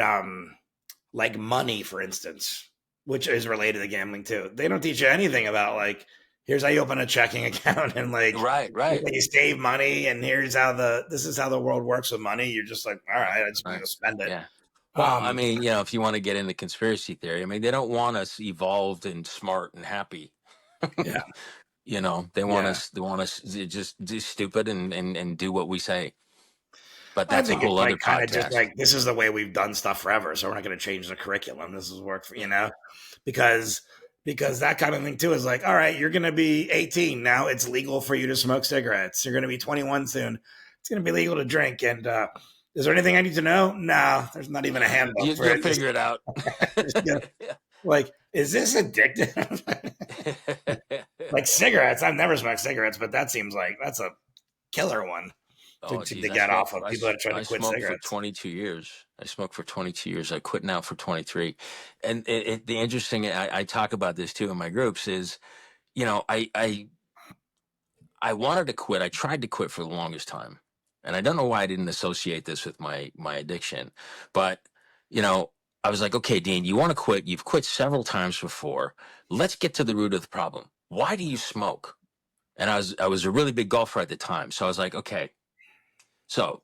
like money, for instance, which is related to gambling too. They don't teach you anything about like here's how you open a checking account and like Right, here's right, how you save money and this is how the world works with money. You're just like, all right, I just right. gonna spend it. Yeah. Well, I Um, mean, if you want to get into conspiracy theory, I mean, they don't want us evolved and smart and happy. yeah. They want Yeah. us. They want us to just do stupid and do what we say. But I that's a think whole it's other like kind of just podcast. like this is the way we've done stuff forever, so we're not going to change the curriculum. This is work for because that kind of thing too is like, all right, you're going to be 18 now. It's legal for you to smoke cigarettes. You're going to be 21 soon. It's going to be legal to drink. And is there anything I need to know? No, there's not even a handbook for You'll it. figure it out. Just, like, is this addictive? Like cigarettes? I've never smoked cigarettes, but that seems like that's a killer one Oh, to geez, get off of. People that try to I quit smoked for cigarettes. 22 years. I smoked for 22 years. I quit now for 23. And the interesting, I talk about this too in my groups is, I wanted to quit. I tried to quit for the longest time. And I don't know why I didn't associate this with my addiction, but you know, I was like, okay, Dean, you want to quit. You've quit several times before. Let's get to the root of the problem. Why do you smoke? And I was a really big golfer at the time. So I was like, okay, so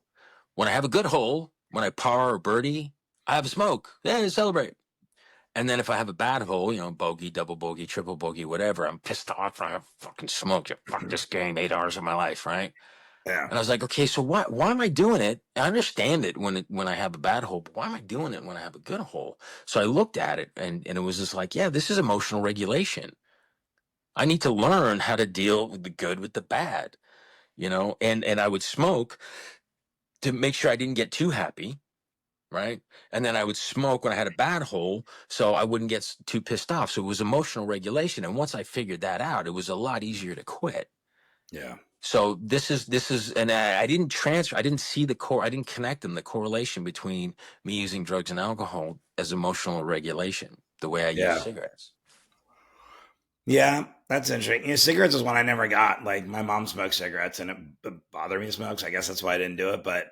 when I have a good hole, when I par or birdie, I have a smoke. Yeah, celebrate. And then if I have a bad hole, bogey, double bogey, triple bogey, whatever, I'm pissed off. I have fucking smoked. Fuck this game, 8 hours of my life, right? Yeah. And I was like, okay, so why am I doing it? I understand it when I have a bad hole, but why am I doing it when I have a good hole? So I looked at it and it was just like, yeah, this is emotional regulation. I need to learn how to deal with the good with the bad, and I would smoke to make sure I didn't get too happy, right? And then I would smoke when I had a bad hole so I wouldn't get too pissed off. So it was emotional regulation. And once I figured that out, it was a lot easier to quit. Yeah. So and I didn't transfer, I didn't see I didn't connect them, the correlation between me using drugs and alcohol as emotional regulation, the way I use Yeah. cigarettes. Yeah, that's interesting. Cigarettes is one I never got. Like my mom smoked cigarettes, and it bothered me to smoke. So I guess that's why I didn't do it. But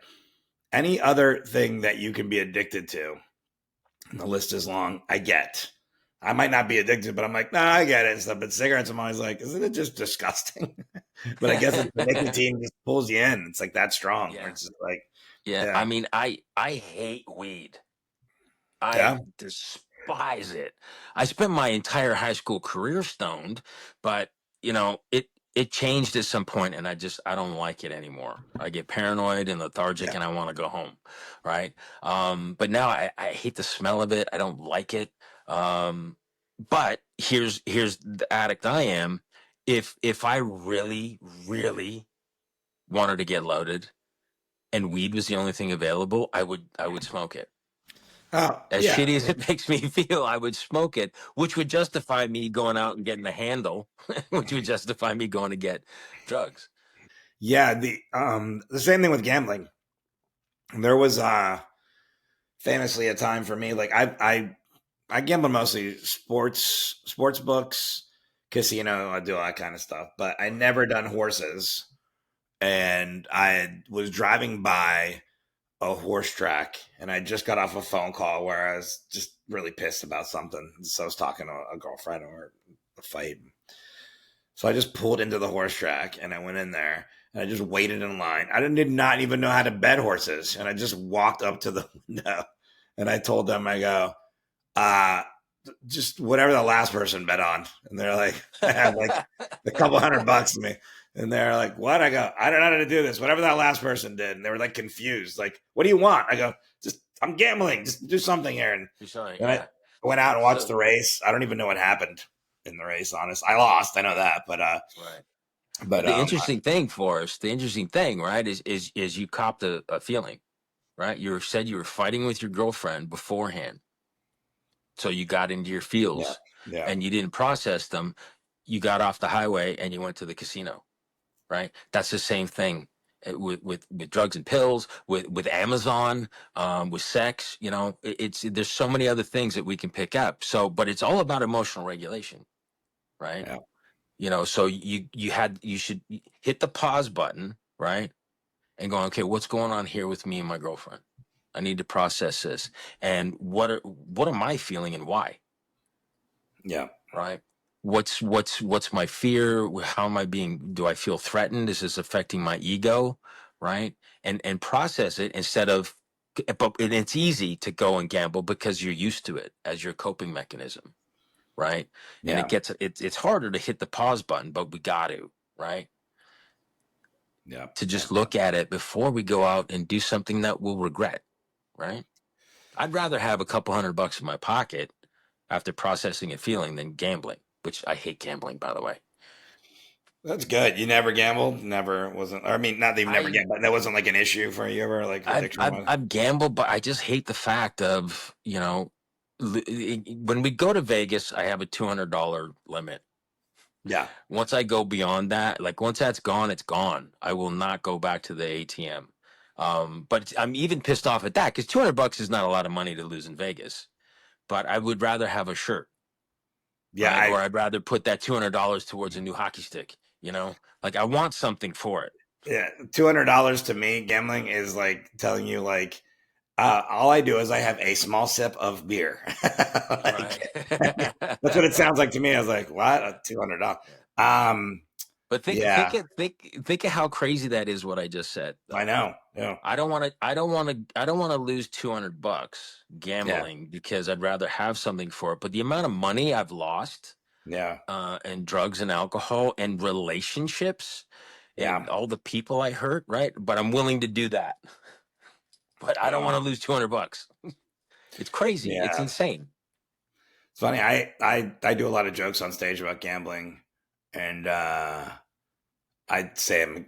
any other thing that you can be addicted to, and the list is long. I get. I might not be addicted, but I'm like, nah, I get it and stuff. But cigarettes, I'm always like, isn't it just disgusting? But I guess it's the nicotine just pulls you in. It's like that strong. Where Yeah. it's just like, Yeah. yeah, I mean, I hate weed. I yeah, despise it. I spent my entire high school career stoned, but it it changed at some point, and I don't like it anymore. I get paranoid and lethargic, Yeah. and I want to go home, right? But now I hate the smell of it. I don't like it. But here's the addict I am. If I really really wanted to get loaded and weed was the only thing available, I would smoke it. Oh, As yeah. shitty as it makes me feel, I would smoke it, which would justify me going out and getting a handle, which would justify me going to get drugs. Yeah. The same thing with gambling. There was famously a time for me, like I gamble mostly sports books, casino, I do all that kind of stuff, but I never done horses. And I was driving by a horse track and I just got off a phone call where I was just really pissed about something. So I was talking to a girlfriend or a fight. So I just pulled into the horse track and I went in there and I just waited in line. Did not even know how to bet horses. And I just walked up to the window and I told them, I go, uh, just whatever the last person bet on. And they're like, I had like a couple $100 to me. And they're like, what? I go, I don't know how to do this. Whatever that last person did. And they were like confused. Like, what do you want? I go, just, I'm gambling. Just do something here. And You're sorry, then I yeah. went out and watched So the race. I don't even know what happened in the race, honest. I lost. I know that. right. But, The interesting thing, Forrest, the interesting thing, right, is you copped a feeling, right? You said you were fighting with your girlfriend beforehand. So you got into your yeah, feels yeah, and you didn't process them. You got off the highway and you went to the casino, right? That's the same thing with drugs and pills, with Amazon, with sex. It's there's so many other things that we can pick up. So, but it's all about emotional regulation, right? yeah, So you should hit the pause button, right? And go, okay, what's going on here with me and my girlfriend? I need to process this. And what am I feeling and why? yeah, Right? What's my fear? How am I being? Do I feel threatened? Is this affecting my ego? Right? And process it instead of. But it's easy to go and gamble because you're used to it as your coping mechanism, right? And yeah, it's harder to hit the pause button, but we got to, right? yeah, To yeah. just look at it before we go out and do something that we'll regret, right? I'd rather have a couple $100 in my pocket after processing and feeling than gambling, which I hate gambling, by the way. That's good. You never gambled? Never wasn't, or I mean, not that you've never I gambled, but that wasn't like an issue for you ever, like I've addiction I've, wise? I've gambled, but I just hate the fact of when we go to Vegas, I have a $200 limit. Yeah. Once I go beyond that, like once that's gone, it's gone. I will not go back to the ATM. But I'm even pissed off at that because $200 is not a lot of money to lose in Vegas. But I would rather have a shirt, Yeah. right? Or I'd rather put that $200 towards a new hockey stick. Like I want something for it. Yeah. $200 to me, gambling is like telling you, like, all I do is I have a small sip of beer. Like, Right. that's what it sounds like to me. I was like, what? $200. Um, But think think yeah, it think think of how crazy that is what I just said I though. know. Yeah. I don't want to lose $200 Yeah. gambling because I'd rather have something for it. But the amount of money I've lost Yeah. and drugs and alcohol and relationships Yeah. and all the people I hurt, right? But I'm willing to do that. But I don't want to lose $200. It's crazy. It's Yeah. insane. It's funny. I do a lot of jokes on stage about gambling, and I'd say I'm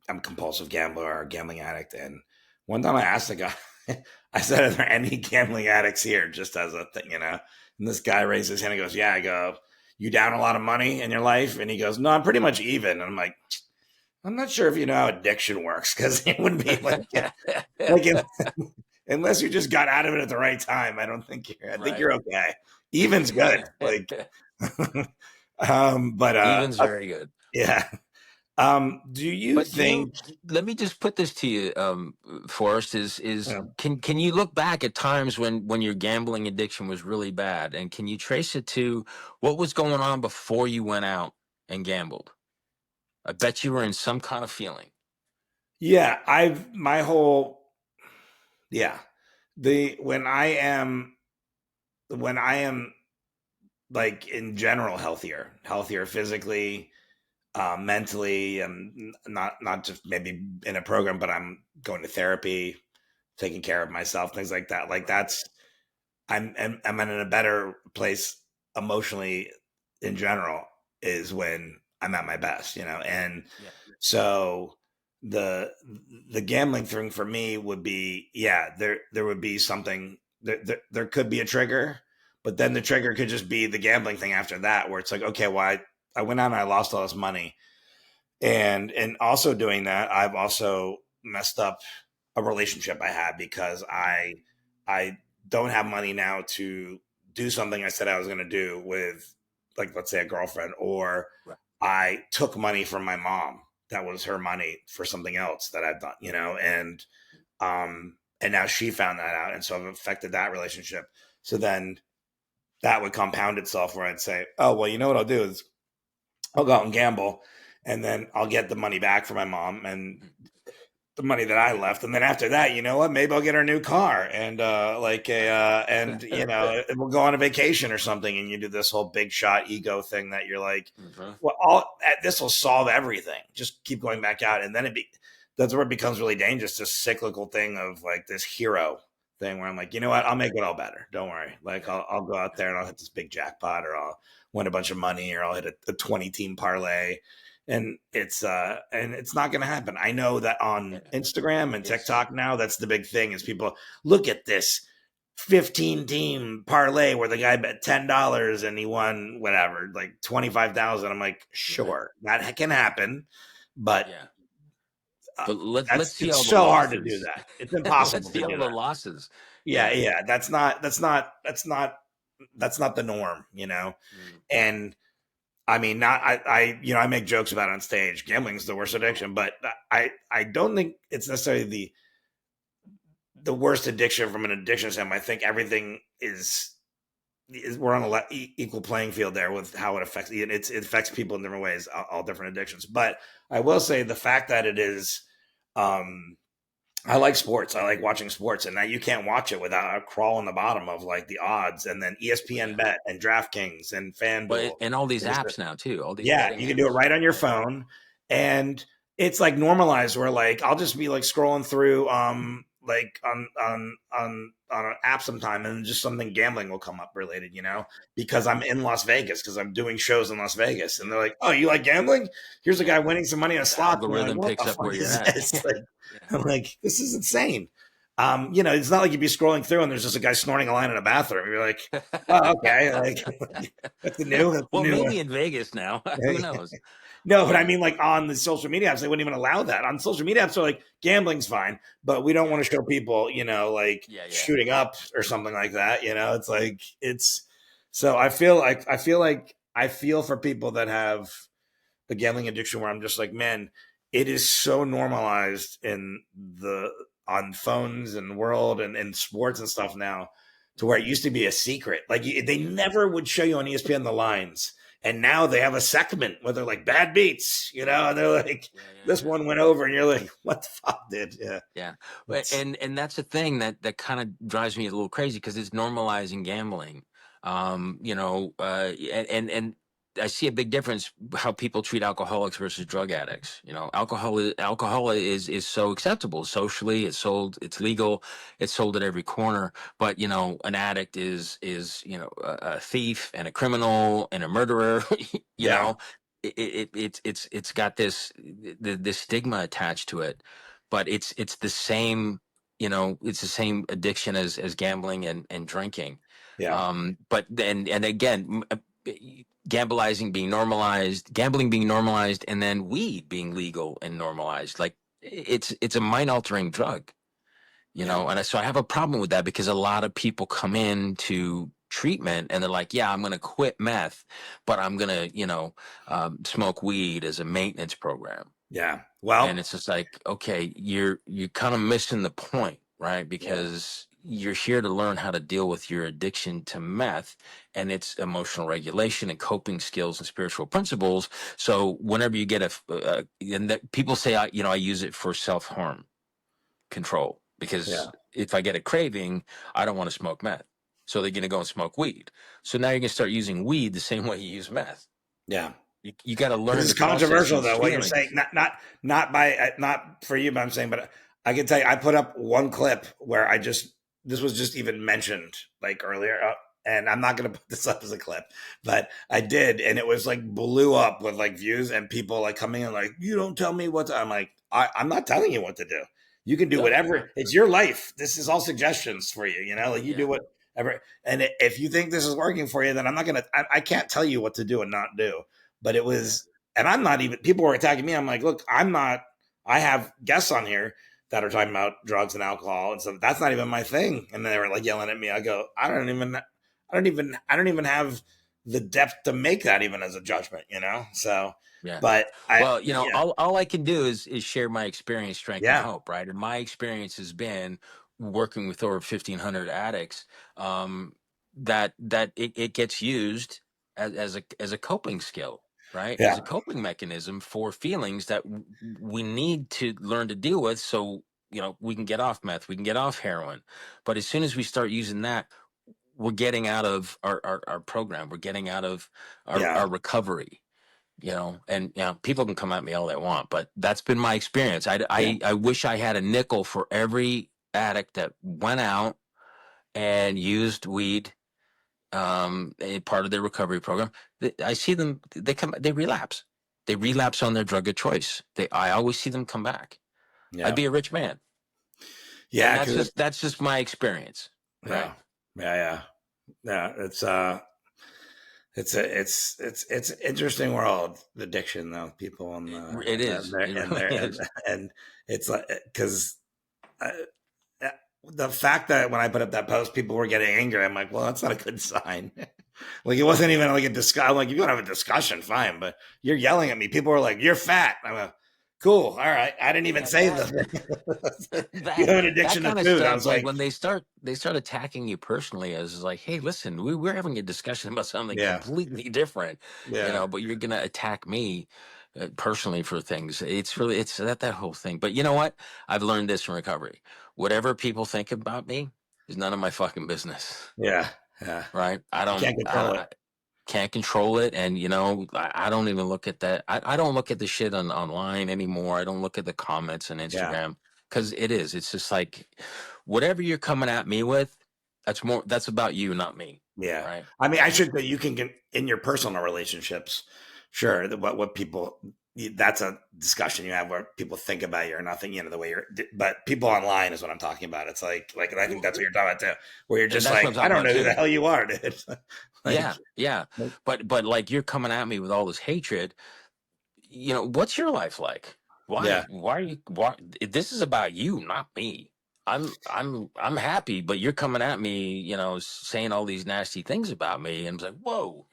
a compulsive gambler or a gambling addict. And one time I asked the guy, I said, "Are there any gambling addicts here?" Just as a thing, you know. And this guy raised his hand and goes, "Yeah." I go, "You down a lot of money in your life?" And he goes, "No, I'm pretty much even." And I'm like, "I'm not sure if you know how addiction works, because it wouldn't be like unless you just got out of it at the right time. I don't think you're. I think Right. you're okay. Even's good. Like, but Even's very good. yeah. Do you But think? let me just put this to you, Forrest, is uh, can you look back at times when your gambling addiction was really bad, and can you trace it to what was going on before you went out and gambled? I bet you were in some kind of feeling. Yeah, I've my whole yeah. The when I am like in general healthier physically, mentally. Not just maybe in a program, but I'm going to therapy, taking care of myself, things like that. Like Right. that's I'm in a better place emotionally in general is when I'm at my best, and Yeah. so the the gambling thing for me would be, yeah, there would be something, there could be a trigger, but then the trigger could just be the gambling thing after that, where it's like, okay, well, I went out and I lost all this money, and also doing that, I've also messed up a relationship I had because I don't have money now to do something I said I was going to do with, like, let's say a girlfriend, or Right. I took money from my mom that was her money for something else that I've done, and now she found that out, and so I've affected that relationship. So then that would compound itself where I'd say, oh well, you know what I'll do is I'll go out and gamble, and then I'll get the money back from my mom and Mm. the money that I left, and then after that, you know what? Maybe I'll get her a new car, and we'll go on a vacation or something, and you do this whole big shot ego thing that you're like, Mhm. well, this will solve everything. Just keep going back out, and then that's where it becomes really dangerous. This cyclical thing of like this hero thing where I'm like, you know what? I'll make it all better. Don't worry. Like Yeah. I'll go out there and I'll hit this big jackpot, or I'll win a bunch of money, or I'll hit a 20 team parlay, and it's not going to happen. I know that Yeah. on Instagram and It's TikTok now, that's the big thing is people look at this 15 team parlay where the guy bet $10 and he won whatever, like 25,000. I'm like, right. sure, that can happen, but Yeah. uh, But let's see it's all the so hard to do losses. that. It's Let's impossible to see all do the that. losses. Yeah, Yeah. yeah, that's not the norm, Mm. and I mean, not I make jokes about it on stage. Gambling's the worst addiction, but I don't think it's necessarily the worst addiction from an addiction standpoint. I think everything is we're on a equal playing field there with how it affects it affects people in different ways, all different addictions. But I will say the fact that it is, um, I like sports. I like watching sports, and that you can't watch it without a crawl on the bottom of like the odds, and then ESPN Yeah. Bet and DraftKings and FanDuel. And all these apps now too, all these Yeah, betting you can do it apps. right on your Yeah. phone, and it's like normalized where like I'll just be like scrolling through like on an app sometime, and just something gambling will come up related, because Yeah. I'm in Las Vegas because I'm doing shows in Las Vegas, and Yeah. they're like, "Oh, you like gambling? Here's a Yeah. guy winning some money on The slots." And you're like, algorithm "What the picks up fuck where you're is at. this?" Yeah. Like, Yeah. I'm like, "This is insane." It's not like you'd be scrolling through and there's just a guy snorting a line in a bathroom. You're like, "Oh, okay." Like, that's the new. That's the Well, new. maybe in Vegas now. Who knows? No, but I Yeah. mean, like on the social media apps, they wouldn't even allow that. On social media apps, they're like, gambling's fine, but we don't Yeah. want to show people, like Yeah. Yeah. shooting up or something like that. It's like so I feel for people that have a gambling addiction where I'm just like, man, it is so normalized in the on phones and world and sports and stuff now, to where it used to be a secret. Like they Yeah. never would show you on ESPN the lines, and now they have a segment where they're like bad beats, and they're like, Yeah. this Yeah. one went over, and you're like, what the fuck, dude? Yeah, Yeah. But it's and that's the thing that kind of drives me a little crazy because it's normalizing gambling. And I see a big difference how people treat alcoholics versus drug addicts. Alcohol is so acceptable socially. It's sold, it's legal, it's sold at every corner. But an addict is a thief and a criminal and a murderer. you yeah, know, it's got this stigma attached to it, but it's the same, it's the same addiction as gambling and drinking. yeah, But then, and again, gambling being normalized, and then weed being legal and normalized. Like it's a mind altering drug, yeah, so I have a problem with that because a lot of people come into treatment and they're like, yeah, I'm going to quit meth, but I'm going to, smoke weed as a maintenance program. yeah. And Well, it's just like, okay, you're kind of missing the point, right? yeah, Because you're here to learn how to deal with your addiction to meth and its emotional regulation and coping skills and spiritual principles. So whenever you get and that people say, I use it for self-harm control, yeah, because if I get a craving, I don't want to smoke meth. So they're going to go and smoke weed. So now you're going to start using weed the same way you use meth. yeah. You got to This learn is to process controversial these though. What you're saying, feelings. not for you, but I'm saying, but I can tell you, I put up one clip where this was just even mentioned like earlier, and I'm not going to put this up as a clip, but I did, and it was like blew up with like views and people like coming in like, you don't tell me what to. I'm like, I'm not telling you what to do. You can do No, whatever. It's your life. This is all suggestions for you. You know, like you yeah, do whatever. And if you think this is working for you, then I'm not gonna. I can't tell you what to do and not do. But it yeah, was, and I'm not even. People were attacking me. I'm like, look, I'm not. I have guests on here that are talking about drugs and alcohol and stuff. That's not even my thing. And they were like yelling at me. I go, I don't even have the depth to make that even as a judgment. You know. So, yeah. but Well, yeah, all I can do is share my experience, strength, and yeah, hope, right? And my experience has been working with over 1,500 addicts. That it gets used as a coping skill, right? As yeah, a coping mechanism for feelings that we need to learn to deal with. So we can get off meth, we can get off heroin, but as soon as we start using that, we're getting out of our program. We're getting out of yeah, our recovery. And people can come at me all they want, but that's been my experience. yeah, I wish I had a nickel for every addict that went out and used weed, a part of their recovery program. I see them, they relapse. They relapse on their drug of choice. I always see them come back. I'd yeah, be a rich man. And yeah. Because that's just my experience, right? yeah, yeah, yeah, yeah. It's an interesting world, addiction though. People and It is. It really is. and it's like because the fact that when I put up that post, people were getting angry. I'm like, well, that's not a good sign. Like it wasn't even like a discussion. I'm like, if you want to have a discussion, fine, but you're yelling at me. People were like, "You're fat." I'm like, cool, all right. I didn't even Yeah, say that the you that have an that addiction to kind of food. I stuff, was like like, when they start attacking you personally, as like, hey, listen, we're having a discussion about something yeah, completely different, yeah, but you're gonna attack me personally for things. It's that whole thing. But you know what? I've learned this in recovery. Whatever people think about me is none of my fucking business, yeah, yeah. right? You can't control it. I can't control it, and I don't even look at that. I don't look at the shit online anymore. I don't look at the comments on Yeah. Instagram, because it's just like whatever you're coming at me with, that's about you, not me, Yeah. right? I mean, I should say you can get in your personal relationships. Sure. What people, that's a discussion you have where people think about you or nothing, the way but people online is what I'm talking about. It's like, and I think that's what you're talking about too, where you're And just that's what like, I'm I talking don't about know who the too. hell you are, dude. like, Yeah, yeah. But like, you're coming at me with all this hatred. What's your life like? yeah, Why are you why This is about you, not me. I'm happy, but you're coming at me, saying all these nasty things about me, and it's like, whoa.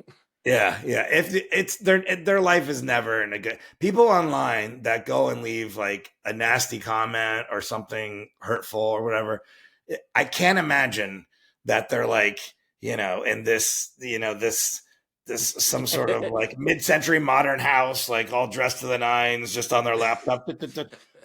yeah, yeah. If it's their life is never in a good. People online that go and leave like a nasty comment or something hurtful or whatever, I can't imagine that they're like in this some sort of like mid-century modern house, like all dressed to the nines, just on their laptop.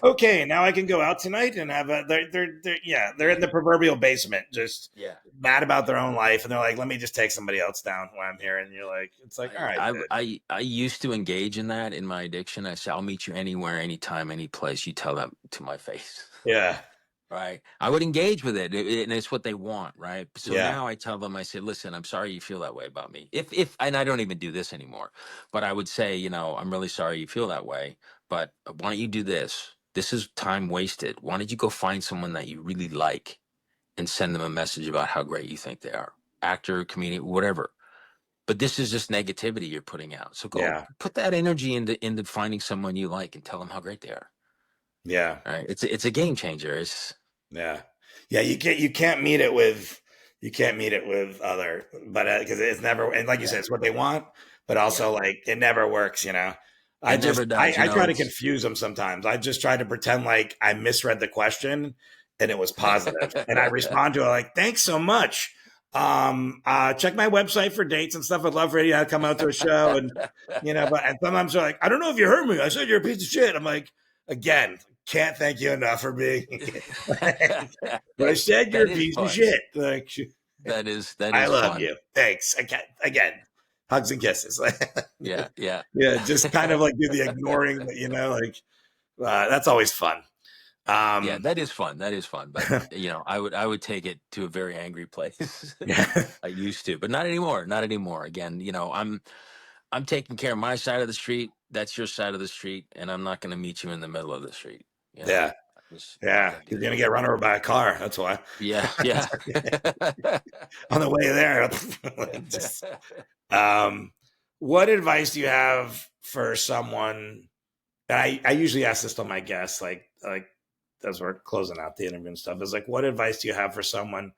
Okay, now I can go out tonight and have a. They're in the proverbial basement, just Yeah. mad about their own life, and they're like, "Let me just take somebody else down while I'm here." And you're like, "It's like, all right, dude." I used to engage in that in my addiction. I say, I'll meet you anywhere, anytime, any place. You tell that to my face. Yeah, Right. I would engage with it, and it's what they want, right? So yeah, now I tell them, I say, listen, I'm sorry you feel that way about me. If and I don't even do this anymore, but I would say, I'm really sorry you feel that way, but why don't you do this? This is time wasted. Why don't you go find someone that you really like and send them a message about how great you think they are? Actor, comedian, whatever. But this is just negativity you're putting out. So go yeah, put that energy into finding someone you like and tell them how great they are. yeah. All right. It's a game changer. It's Yeah, yeah. You can't meet it with other, but because it's never, and like you yeah. said, it's what they want, but Yeah. also like it never works. I It just never does. I try to It's confuse them sometimes. I just try to pretend like I misread the question and it was positive, and I respond to it like, "Thanks so much. Check my website for dates and stuff. I'd love for you to come out to a show." But and sometimes they're like, "I don't know if you heard me. I said you're a piece of shit." I'm like, again, can't thank you enough for being. But I said you're that a is piece of fun. shit. Like That I is love fun. you. Thanks. Again. hugs and kisses. Yeah, yeah. Yeah, just kind of like do the ignoring, that's always fun. Yeah, Um, that is fun. That is fun. But I would take it to a very angry place. yeah, I used to, but not anymore. Not anymore. Again, I'm taking care of my side of the street. That's your side of the street, and I'm not going to meet you in the middle of the street. yeah, I'm just not yeah. going to You're do gonna that. get run over by a car. That's why. Yeah, yeah. On the way there, just what advice do you have for someone? And I usually ask this to my guests, like as we're closing out the interview and stuff, is like, what advice do you have for someone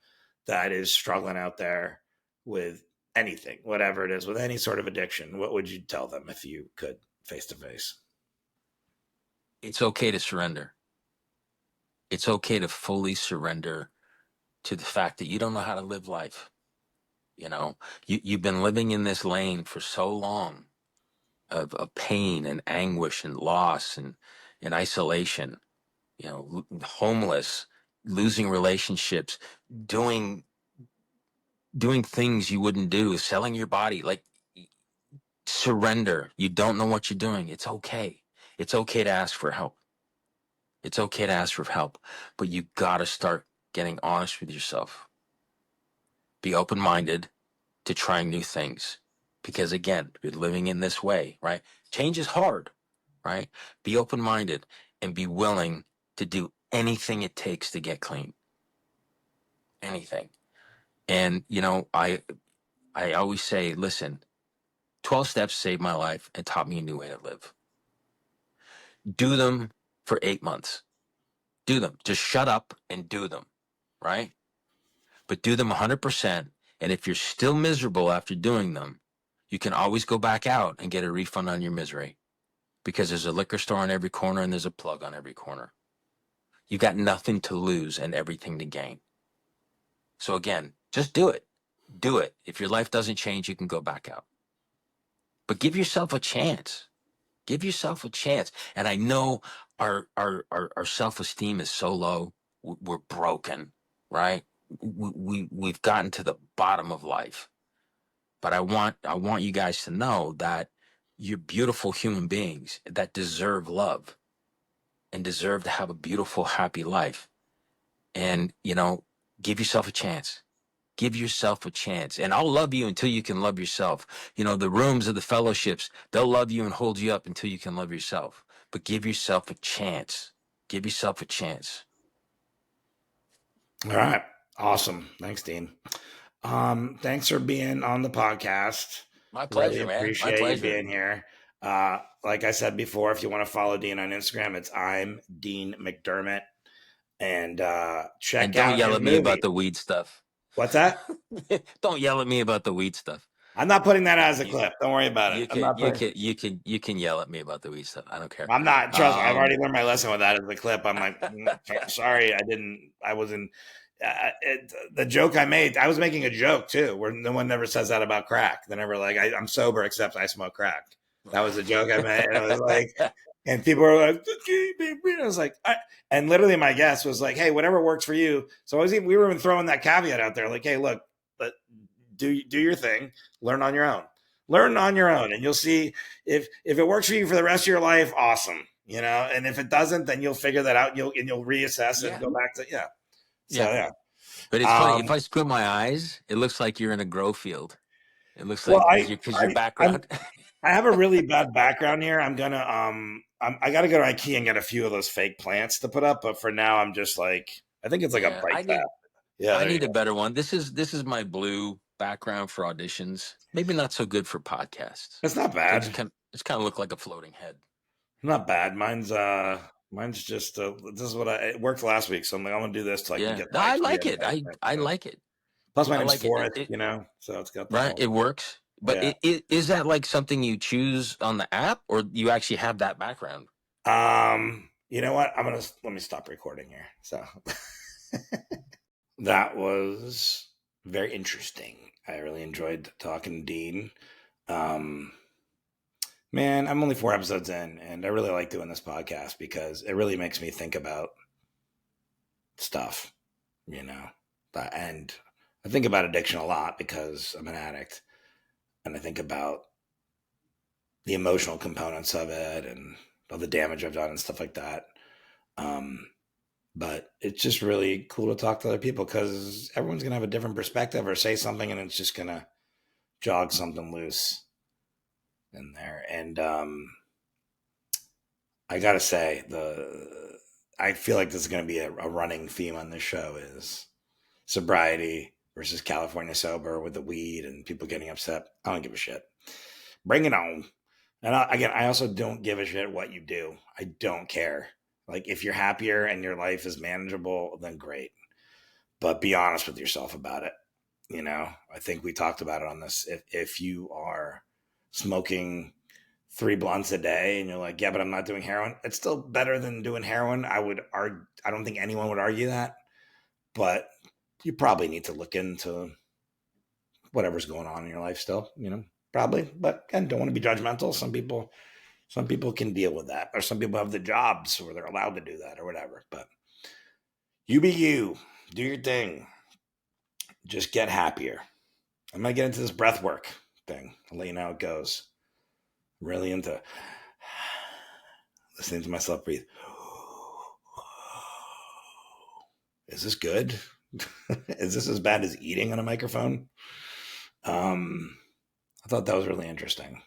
that is struggling out there with anything, whatever it is, with any sort of addiction? What would you tell them if you could face to face? It's okay to surrender. It's okay to fully surrender to the fact that you don't know how to live life. You've been living in this lane for so long of pain and anguish and loss and isolation, homeless, losing relationships, doing things you wouldn't do, selling your body. Like, surrender. You don't know what you're doing. It's okay. It's okay to ask for help. It's okay to ask for help, but you got to start getting honest with yourself. Be open-minded to trying new things. Because again, you're living in this way, right? Change is hard, right? Be open-minded and be willing to do anything it takes to get clean. Anything. And, I always say, listen, 12 steps saved my life and taught me a new way to live. Do them for 8 months. Do them. Just shut up and do them, right? But do them 100%. And if you're still miserable after doing them, you can always go back out and get a refund on your misery, because there's a liquor store on every corner and there's a plug on every corner. You got nothing to lose and everything to gain. So again, just do it. Do it. If your life doesn't change, you can go back out. But give yourself a chance. Give yourself a chance. And I know our self-esteem is so low. We're broken, right? We've gotten to the bottom of life. But I want you guys to know that you're beautiful human beings that deserve love and deserve to have a beautiful, happy life. And, give yourself a chance. Give yourself a chance. And I'll love you until you can love yourself. The rooms of the fellowships, they'll love you and hold you up until you can love yourself. But give yourself a chance. Give yourself a chance. All right. Awesome. Thanks, Dean. Thanks for being on the podcast. My Really pleasure, man. My appreciate you pleasure. being here. Like I said before, if you want to follow Dean on Instagram, it's I'm Dean McDermott. And And check don't out yell his at me movie. about the weed stuff. What's that? Don't yell at me about the weed stuff. I'm not putting that as a You, clip. Don't worry about it. you I'm can not you putting. can you can you can yell at me about the weed stuff. I don't care. I'm not. Trust me. I've Um, already learned my lesson with that as a clip. I'm like, sorry, I didn't. I wasn't. The joke I made, I was making a joke too, where no one never says that about crack. They're never like, I'm sober except I smoke crack. That was a joke I made, and it was like, and people were like, I was like, and literally my guest was like, hey, whatever works for you. So we were even throwing that caveat out there, like, hey, look, do your thing, learn on your own. Learn on your own, and you'll see if it works for you for the rest of your life, awesome. And if it doesn't, then you'll figure that out. You'll reassess and yeah, go back to So yeah. yeah. But it's funny. If Um, I squint my eyes, it looks like you're in a grow field. It looks well, like because your background. I have a really bad background here. I'm gonna I got to go to IKEA and get a few of those fake plants to put up. But for now, I'm just like, I think it's like a Yeah, bike path. Yeah, I there you need a go. better one. This is my blue background for auditions. Maybe not so good for podcasts. It's not So bad. it's kind of look like a floating head. Not bad. Mine's just this is what it worked last week. So I'm like, I'm gonna do this till I can Yeah, get no, the I IKEA. like it. I like it. Plus, my I name's like it. Forrest. So it's got the Right, whole. it works. But Yeah. is that like something you choose on the app, or you actually have that background? You know what? Let me stop recording here. So that was very interesting. I really enjoyed talking to Dean. Um, Man, I'm only 4 episodes in, and I really like doing this podcast because it really makes me think about stuff, you know. And I think about addiction a lot because I'm an addict. and I think about the emotional components of it and all the damage I've done and stuff like that. But it's just really cool to talk to other people because everyone's going to have a different perspective or say something and it's just going to jog something loose in there. And I got to say, I feel like this is going to be a running theme on this show is sobriety versus California sober with the weed and people getting upset. I don't give a shit. Bring it on. And I also don't give a shit what you do. I don't care. Like, if you're happier and your life is manageable, then great. But be honest with yourself about it. You know, I think we talked about it on this. If you are smoking 3 blunts a day and you're like, yeah, but I'm not doing heroin, it's still better than doing heroin. I don't think anyone would argue that. But you probably need to look into whatever's going on in your life still, you know, probably. But again, don't want to be judgmental. Some people can deal with that, or some people have the jobs where they're allowed to do that or whatever. But you be you, do your thing, just get happier. I'm gonna get into this breath work thing. I'll let you know how it goes. Really into listening to myself breathe. Is this good? Is this as bad as eating on a microphone? I thought that was really interesting.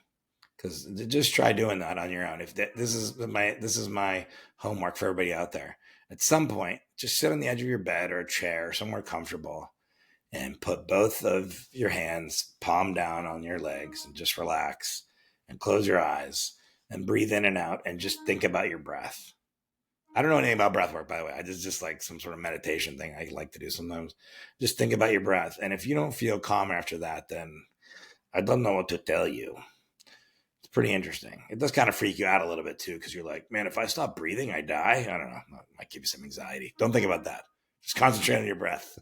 Because just try doing that on your own. If this is my homework for everybody out there. At some point, just sit on the edge of your bed or a chair, somewhere comfortable, and put both of your hands palm down on your legs and just relax and close your eyes and breathe in and out and just think about your breath. I don't know anything about breath work, by the way. I just like some sort of meditation thing I like to do sometimes. Just think about your breath. And if you don't feel calm after that, then I don't know what to tell you. Pretty interesting. It does kind of freak you out a little bit too, because you're like, man, if I stop breathing, I die. I don't know. It might give you some anxiety. Don't think about that. Just concentrate on your breath.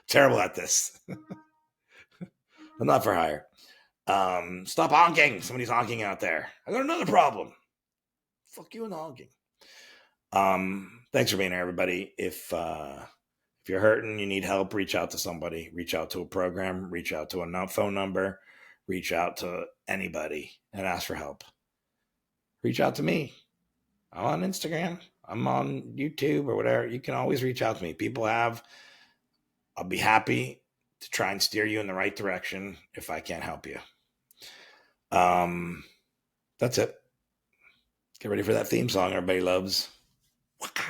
Terrible at this. I'm not for hire. Stop honking. Somebody's honking out there. I got another problem. Fuck you and the honking. Thanks for being here, everybody. If you're hurting, you need help, reach out to somebody. Reach out to a program. Reach out to a phone number. Reach out to anybody and ask for help. Reach out to me. I'm on Instagram. I'm on YouTube or whatever. You can always reach out to me. I'll be happy to try and steer you in the right direction if I can't help you. That's it. Get ready for that theme song everybody loves. Waka.